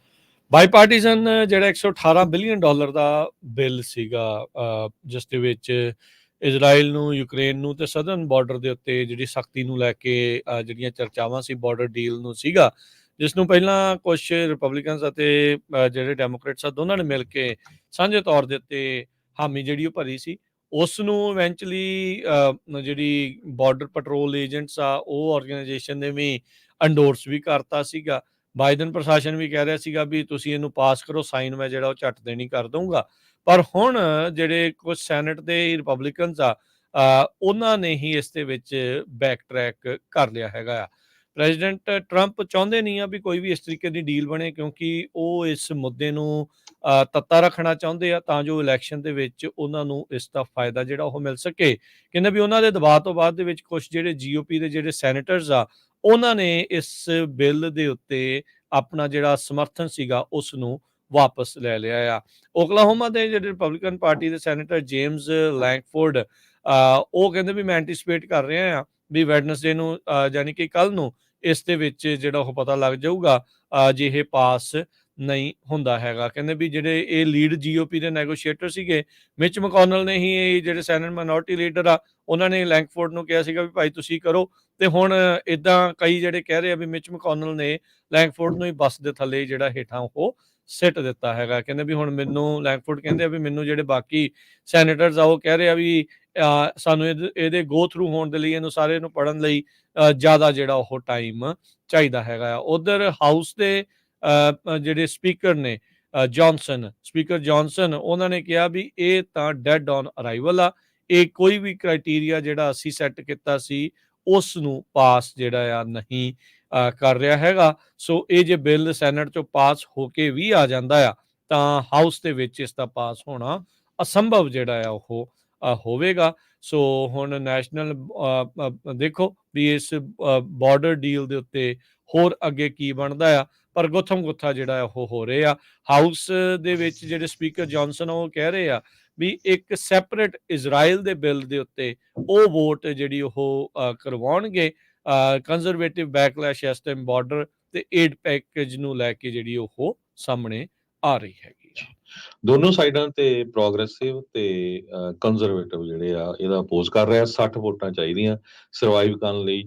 ਬਾਈਪਾਰਟੀਜ਼ਨ ਜਿਹੜਾ 118 ਬਿਲੀਅਨ ਡਾਲਰ ਦਾ ਬਿੱਲ ਸੀਗਾ, ਜਿਸ ਦੇ ਵਿੱਚ ਇਜ਼ਰਾਈਲ ਨੂੰ, ਯੂਕਰੇਨ ਨੂੰ ਤੇ ਸਦਰਨ ਬਾਰਡਰ ਦੇ ਉੱਤੇ ਜਿਹੜੀ ਸਖਤੀ ਨੂੰ ਲੈ ਕੇ ਜਿਹੜੀਆਂ ਚਰਚਾਵਾਂ ਸੀ ਬਾਰਡਰ ਡੀਲ ਨੂੰ ਸੀਗਾ, ਜਿਸ ਨੂੰ ਪਹਿਲਾਂ ਕੁਝ ਰਿਪਬਲਿਕਨਸ ਅਤੇ ਜਿਹੜੇ ਡੈਮੋਕ੍ਰੇਟਸ ਆ ਦੋਨਾਂ ਨੇ ਮਿਲ ਕੇ ਸਾਂਝੇ ਤੌਰ ਦੇ ਉੱਤੇ ਹਾਮੀ ਜਿਹੜੀ ਉਹ ਭਰੀ ਸੀ। ਉਸ ਨੂੰ ਇਵੈਂਚੁਅਲੀ ਜਿਹੜੀ ਬਾਰਡਰ ਪੈਟਰੋਲ ਏਜੰਟਸ ਆ ਉਹ ਆਰਗੇਨਾਈਜੇਸ਼ਨ ਨੇ ਵੀ ਅੰਡੋਰਸ ਵੀ ਕਰਤਾ ਸੀਗਾ। ਬਾਈਡਨ ਪ੍ਰਸ਼ਾਸਨ ਵੀ ਕਹਿ ਰਿਹਾ ਸੀਗਾ ਵੀ ਤੁਸੀਂ ਇਹਨੂੰ ਪਾਸ ਕਰੋ, ਸਾਈਨ ਮੈਂ ਜਿਹੜਾ ਉਹ ਝੱਟ ਦੇਣੀ ਕਰ ਦਊਂਗਾ। ਪਰ ਹੁਣ ਜਿਹੜੇ ਕੁਝ ਸੈਨੇਟ ਦੇ ਰਿਪਬਲਿਕਨਸ ਆ, ਉਹਨਾਂ ਨੇ ਹੀ ਇਸ ਦੇ ਵਿੱਚ ਬੈਕ ਟਰੈਕ ਕਰ ਲਿਆ ਹੈਗਾ ਆ। ਪ੍ਰੈਜ਼ੀਡੈਂਟ ਟਰੰਪ ਚਾਹੁੰਦੇ ਨਹੀਂ ਆ ਵੀ ਕੋਈ ਵੀ ਇਸ ਤਰੀਕੇ ਦੀ ਡੀਲ ਬਣੇ, ਕਿਉਂਕਿ ਉਹ ਇਸ ਮੁੱਦੇ ਨੂੰ ਤੱਤਾ ਰੱਖਣਾ ਚਾਹੁੰਦੇ ਆ ਤਾਂ ਜੋ ਇਲੈਕਸ਼ਨ ਦੇ ਵਿੱਚ ਉਹਨਾਂ ਨੂੰ ਇਸ ਦਾ ਫਾਇਦਾ ਜਿਹੜਾ ਉਹ ਮਿਲ ਸਕੇ। ਕਹਿੰਦੇ ਵੀ ਉਹਨਾਂ ਦੇ ਦਬਾਅ ਤੋਂ ਬਾਅਦ ਦੇ ਵਿੱਚ ਕੁਝ ਜਿਹੜੇ GOP ਦੇ ਜਿਹੜੇ ਸੈਨੇਟਰਸ ਆ, ਉਹਨਾਂ ਨੇ ਇਸ ਬਿੱਲ ਦੇ ਉੱਤੇ ਆਪਣਾ ਜਿਹੜਾ ਸਮਰਥਨ ਸੀਗਾ ਉਸ ਨੂੰ ਵਾਪਸ ਲੈ ਲਿਆ ਆ। ਓਕਲਾਹੋਮਾ ਦੇ ਜਿਹੜੇ ਰਿਪਬਲਿਕਨ ਪਾਰਟੀ ਦੇ ਸੈਨੇਟਰ ਜੇਮਸ ਲੈਂਗਫੋਰਡ, ਉਹ ਕਹਿੰਦੇ ਵੀ ਮੈਂ ਐਂਟੀਸਪੇਟ ਕਰ ਰਿਹਾ ਆ ਵੀ ਵੈਡਨਸਡੇ ਨੂੰ, ਯਾਨੀ ਕਿ ਕੱਲ ਨੂੰ ਇਸ ਦੇ ਵਿੱਚ ਜਿਹੜਾ ਉਹ ਪਤਾ ਲੱਗ ਜਾਊਗਾ ਜੇ ਇਹ ਪਾਸ ਨਹੀਂ ਹੁੰਦਾ ਹੈਗਾ। ਕਹਿੰਦੇ ਵੀ ਜਿਹੜੇ ਇਹ ਲੀਡ GOP ਦੇ ਨੈਗੋਸ਼ੀਏਟਰ ਸੀਗੇ, ਮਿਚ ਮਕੌਨਲ ਨੇ ਹੀ, ਇਹ ਜਿਹੜੇ ਸੈਨੇਟ ਮਾਈਨੋਰਟੀ ਲੀਡਰ ਆ, ਉਹਨਾਂ ਨੇ ਲੈਂਗਫੋਰਡ ਨੂੰ ਕਿਹਾ ਸੀਗਾ ਵੀ ਭਾਈ ਤੁਸੀਂ ਕਰੋ। ਤੇ ਹੁਣ ਇਦਾਂ ਕਈ ਜਿਹੜੇ ਕਹਿ ਰਹੇ ਆ ਵੀ ਮਿਚ ਮਕੌਨਲ ਨੇ ਲੈਂਗਫੋਰਡ ਨੂੰ ਹੀ ਬੱਸ ਦੇ ਥੱਲੇ ਜਿਹੜਾ ਹੇਠਾਂ ਉਹ ਸਿੱਟ ਦਿੱਤਾ ਹੈਗਾ। ਕਹਿੰਦੇ ਵੀ ਹੁਣ ਮੈਨੂੰ, ਲੈਂਗਫੋਰਡ ਕਹਿੰਦੇ ਆ ਵੀ ਮੈਨੂੰ ਜਿਹੜੇ ਬਾਕੀ ਸੈਨੇਟਰਸ ਆ ਉਹ ਕਹਿ ਰਹੇ ਆ ਵੀ ਸਾਨੂੰ ਇਹਦੇ ਗੋ ਥਰੂ ਹੋਣ ਦੇ ਲਈ, ਇਹਨੂੰ ਸਾਰੇ ਨੂੰ ਪੜ੍ਹਨ ਲਈ ਜ਼ਿਆਦਾ ਜਿਹੜਾ ਉਹ ਟਾਈਮ ਚਾਹੀਦਾ ਹੈਗਾ ਆ। ਉਧਰ ਹਾਊਸ ਦੇ ਜਿਹੜੇ ਸਪੀਕਰ ਨੇ ਸਪੀਕਰ ਜੌਨਸਨ, ਉਹਨਾਂ ਨੇ ਕਿਹਾ ਵੀ ਇਹ ਤਾਂ ਡੈਡ ਔਨ ਅਰਾਈਵਲ ਆ, ਇਹ ਕੋਈ ਵੀ ਕ੍ਰਾਈਟੇਰੀਆ ਜਿਹੜਾ ਅਸੀਂ ਸੈੱਟ ਕੀਤਾ ਸੀ ਉਸ ਨੂੰ ਪਾਸ ਜਿਹੜਾ ਆ ਨਹੀਂ ਕਰ ਰਿਹਾ ਹੈਗਾ। ਸੋ ਇਹ ਜੇ ਬਿੱਲ ਸੈਨੇਟ ਚੋਂ ਪਾਸ ਹੋ ਕੇ ਵੀ ਆ ਜਾਂਦਾ ਆ ਤਾਂ ਹਾਊਸ ਦੇ ਵਿੱਚ ਇਸ ਦਾ ਪਾਸ ਹੋਣਾ ਅਸੰਭਵ ਜਿਹੜਾ ਆ ਉਹ ਹੋਵੇਗਾ। ਸੋ ਹੁਣ ਨੈਸ਼ਨਲ ਦੇਖੋ ਵੀ ਇਸ ਬਾਰਡਰ ਡੀਲ ਦੇ ਉੱਤੇ ਹੋਰ ਅੱਗੇ ਕੀ ਬਣਦਾ ਆ, ਪਰ ਗੁੱਥਮ ਗੁੱਥਾ ਜਿਹੜਾ ਉਹ ਹੋ ਰਿਹਾ। ਹਾਊਸ ਦੇ ਵਿੱਚ ਜਿਹੜੇ ਸਪੀਕਰ ਜੌਨਸਨ ਉਹ ਕਹਿ ਰਹੇ ਆ ਵੀ ਇੱਕ ਸੈਪਰੇਟ ਇਜ਼ਰਾਈਲ ਦੇ ਬਿੱਲ ਦੇ ਉੱਤੇ ਉਹ ਵੋਟ ਜਿਹੜੀ ਉਹ ਕਰਵਾਉਣਗੇ। ਕੰਜ਼ਰਵੇਟਿਵ ਬੈਕਲੈਸ਼ ਇਸ ਟਾਈਮ ਬਾਰਡਰ ਤੇ ਏਡ ਪੈਕੇਜ ਨੂੰ ਲੈ ਕੇ ਜਿਹੜੀ ਉਹ ਸਾਹਮਣੇ ਆ ਰਹੀ ਹੈਗੀ ਆ। ਦੋਨੋਂ ਸਾਈਡਾਂ ਤੇ ਪ੍ਰੋਗਰੈਸਿਵ ਤੇ ਕੰਜ਼ਰਵੇਟਿਵ ਜਿਹੜੇ ਆ ਇਹਦਾ ਅਪੋਜ਼ ਕਰ ਰਿਹਾ। 60 ਵੋਟਾਂ ਚਾਹੀਦੀਆਂ ਸਰਵਾਈਵ ਕਰਨ ਲਈ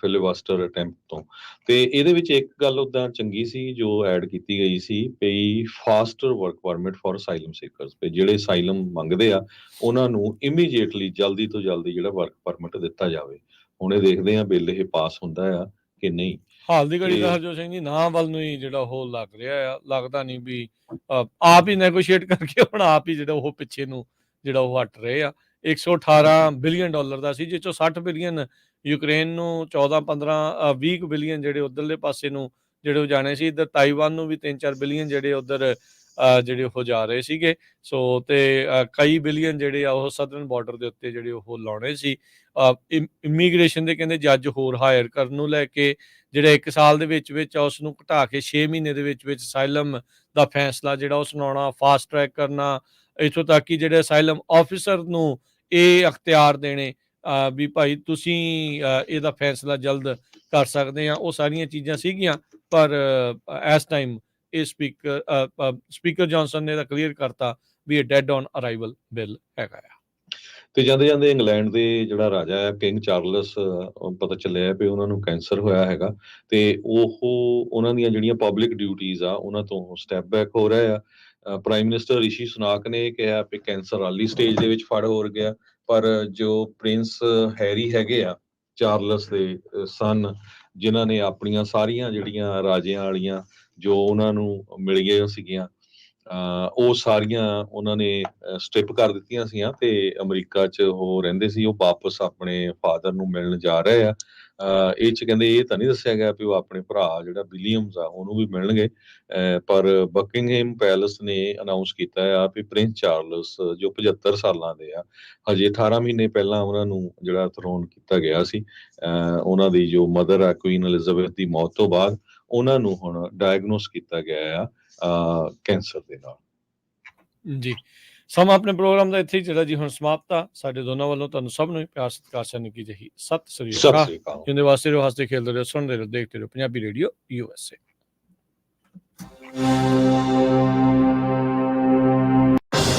ਫਿਲੀਬਸਟਰ ਅਟੈਂਪਟ ਤੋਂ। ਤੇ ਇਹਦੇ ਵਿੱਚ ਇੱਕ ਗੱਲ ਉੱਦਾਂ ਚੰਗੀ ਸੀ ਜੋ ਐਡ ਕੀਤੀ ਗਈ ਸੀ ਵੀ faster work permit for asylum seekers, ਵੀ ਜਿਹੜੇ ਅਸਾਈਲਮ ਮੰਗਦੇ ਆ ਉਹਨਾਂ ਨੂੰ ਇਮੀਡੀਏਟਲੀ ਜਲਦੀ ਤੋਂ ਜਲਦੀ ਜਿਹੜਾ ਵਰਕ ਪਰਮਿਟ ਦਿੱਤਾ ਜਾਵੇ। ਹੁਣ ਇਹ ਦੇਖਦੇ ਆ ਬਿੱਲ ਇਹ ਪਾਸ ਹੁੰਦਾ ਆ ਕਿ ਨਹੀਂ। ਹਾਲ ਦੀ ਘੜੀ ਤੇ ਤਾਂ ਹਰਜੋਤ ਸਿੰਘ ਜੀ ਨਾਂ ਵੱਲ ਨੂੰ ਹੀ ਜਿਹੜਾ ਉਹ ਲੱਗ ਰਿਹਾ ਆ, ਲੱਗਦਾ ਨਹੀਂ ਵੀ ਆਪ ਹੀ ਨੈਗੋਸ਼ੀਏਟ ਕਰਕੇ ਹੁਣ ਆਪ ਹੀ ਜਿਹੜਾ ਉਹ ਪਿੱਛੇ ਨੂੰ ਜਿਹੜਾ ਉਹ ਹਟ ਰਹੇ ਆ। 118 ਬਿਲੀਅਨ ਡਾਲਰ ਦਾ ਸੀ, ਜਿਸ ਚੋਂ 60 ਬਿਲੀਅਨ ਯੂਕਰੇਨ ਨੂੰ, 20 ਬਿਲੀਅਨ ਜਿਹੜੇ ਉਧਰਲੇ ਪਾਸੇ ਨੂੰ ਜਿਹੜੇ ਉਹ ਜਾਣੇ ਸੀ। ਇੱਧਰ ਤਾਈਵਾਨ ਨੂੰ ਵੀ 3-4 ਬਿਲੀਅਨ ਜਿਹੜੇ ਉਧਰ ਜਿਹੜੇ ਉਹ ਜਾ ਰਹੇ ਸੀਗੇ। ਸੋ ਤੇ ਕਈ ਬਿਲੀਅਨ ਜਿਹੜੇ ਆ ਉਹ ਸਦਰਨ ਬਾਰਡਰ ਦੇ ਉੱਤੇ ਜਿਹੜੇ ਉਹ ਲਾਉਣੇ ਸੀ। ਇਮੀਗ੍ਰੇਸ਼ਨ ਦੇ ਕਹਿੰਦੇ ਜੱਜ ਹੋਰ ਹਾਇਰ ਕਰਨ ਨੂੰ ਲੈ ਕੇ ਜਿਹੜਾ 1 ਸਾਲ ਦੇ ਵਿੱਚ ਆ ਉਸ ਨੂੰ ਘਟਾ ਕੇ 6 ਮਹੀਨੇ ਦੇ ਵਿੱਚ ਅਸਾਈਲਮ ਦਾ ਫੈਸਲਾ ਜਿਹੜਾ ਉਹ ਸੁਣਾਉਣਾ, ਫਾਸਟ ਟਰੈਕ ਕਰਨਾ, ਇੱਥੋਂ ਤੱਕ ਕਿ ਜਿਹੜੇ ਅਸਾਈਲਮ ਆਫਿਸਰ ਨੂੰ ਇਹ ਅਖਤਿਆਰ ਦੇਣੇ ਵੀ ਭਾਈ ਤੁਸੀਂ ਇਹਦਾ ਫੈਸਲਾ ਜਲਦ ਕਰ ਸਕਦੇ ਆ। ਉਹ ਸਾਰੀਆਂ ਚੀਜ਼ਾਂ ਸੀਗੀਆਂ, ਪਰ ਇਸ ਟਾਈਮ ਇਹ ਸਪੀਕਰ ਜੌਨਸਨ ਨੇ ਤਾਂ ਕਲੀਅਰ ਕਰਤਾ ਵੀ ਇਹ ਡੈਡ ਔਨ ਅਰਾਈਵਲ ਬਿੱਲ ਹੈਗਾ ਆ। ਤੇ ਜਾਂਦੇ ਜਾਂਦੇ ਇੰਗਲੈਂਡ ਦੇ ਜਿਹੜਾ ਰਾਜਾ ਹੈ ਕਿੰਗ ਚਾਰਲਸ, ਪਤਾ ਚੱਲਿਆ ਵੀ ਉਹਨਾਂ ਨੂੰ ਕੈਂਸਰ ਹੋਇਆ ਹੈਗਾ ਤੇ ਉਹ ਉਹਨਾਂ ਦੀਆਂ ਜਿਹੜੀਆਂ ਪਬਲਿਕ ਡਿਊਟੀਆਂ ਆ ਉਹਨਾਂ ਤੋਂ ਸਟੈਪ ਬੈਕ ਹੋ ਰਹੇ ਆ। ਪ੍ਰਾਈਮ ਮਿਨਿਸਟਰ ਰਿਸ਼ੀ ਸੁਨਾਕ ਨੇ ਕਿਹਾ ਵੀ ਕੈਂਸਰ ਅਰਲੀ ਸਟੇਜ ਦੇ ਵਿੱਚ ਫੜ ਹੋ ਗਿਆ, ਪਰ ਜੋ ਪ੍ਰਿੰਸ ਹੈਰੀ ਹੈਗੇ ਆ ਚਾਰਲਸ ਦੇ ਸਨ, ਜਿਨ੍ਹਾਂ ਨੇ ਆਪਣੀਆਂ ਸਾਰੀਆਂ ਜਿਹੜੀਆਂ ਰਾਜਿਆਂ ਵਾਲੀਆਂ ਜੋ ਉਹਨਾਂ ਨੂੰ ਮਿਲ ਗਈਆਂ ਸੀਗੀਆਂ ਉਹ ਸਾਰੀਆਂ ਉਹਨਾਂ ਨੇ ਸਟ੍ਰਿਪ ਕਰ ਦਿੱਤੀਆਂ ਸੀਆਂ ਤੇ ਅਮਰੀਕਾ 'ਚ ਉਹ ਰਹਿੰਦੇ ਸੀ। ਉਹ ਵਾਪਸ ਆਪਣੇ ਫਾਦਰ ਨੂੰ ਮਿਲਣ ਜਾ ਰਹੇ ਆ। ਇਹ 'ਚ ਕਹਿੰਦੇ ਇਹ ਤਾਂ ਨਹੀਂ ਦੱਸਿਆ ਗਿਆ ਵੀ ਉਹ ਆਪਣੇ ਭਰਾ ਜਿਹੜਾ ਵਿਲੀਅਮਸ ਆ ਉਹਨੂੰ ਵੀ ਮਿਲਣਗੇ, ਪਰ ਬਕਿੰਗਹੈਮ ਪੈਲਸ ਨੇ ਅਨਾਉਂਸ ਕੀਤਾ ਆ ਵੀ ਪ੍ਰਿੰਸ ਚਾਰਲਸ ਜੋ 75 ਸਾਲਾਂ ਦੇ ਆ, ਹਜੇ 18 ਮਹੀਨੇ ਪਹਿਲਾਂ ਉਹਨਾਂ ਨੂੰ ਜਿਹੜਾ ਥਰੋਨ ਕੀਤਾ ਗਿਆ ਸੀ। ਉਹਨਾਂ ਦੀ ਜੋ ਮਦਰ ਆ ਕੁਈਨ ਐਲਿਜ਼ਾਬੈਥ ਦੀ ਮੌਤ ਤੋਂ ਬਾਅਦ ਉਹਨਾਂ ਨੂੰ ਹੁਣ ਡਾਇਗਨੋਸ ਕੀਤਾ ਗਿਆ ਆ ਕੈਂਸਰ ਦੇ ਨਾਲ। ਜੀ, ਸਮਾਂ ਆਪਣੇ ਪ੍ਰੋਗਰਾਮ ਦਾ ਇੱਥੇ ਹੀ ਜਿਹੜਾ ਜੀ ਹੁਣ ਸਮਾਪਤ ਆ। ਸਾਡੇ ਦੋਨਾਂ ਵੱਲੋਂ ਤੁਹਾਨੂੰ ਸਭ ਨੂੰ ਪਿਆਰ ਸਤਿਕਾਰ ਸਨਿੱਕੀ ਜਿਹੀ ਸਤਿ ਸ੍ਰੀ ਅਕਾਲ। ਜਿੰਦੇ ਵਾਸਤੇ ਰਹੋ, ਹੱਸਦੇ ਖੇਡਦੇ ਰਹੋ, ਸੁਣਦੇ ਰਹੋ, ਦੇਖਦੇ ਰਹੋ ਪੰਜਾਬੀ ਰੇਡੀਓ USA।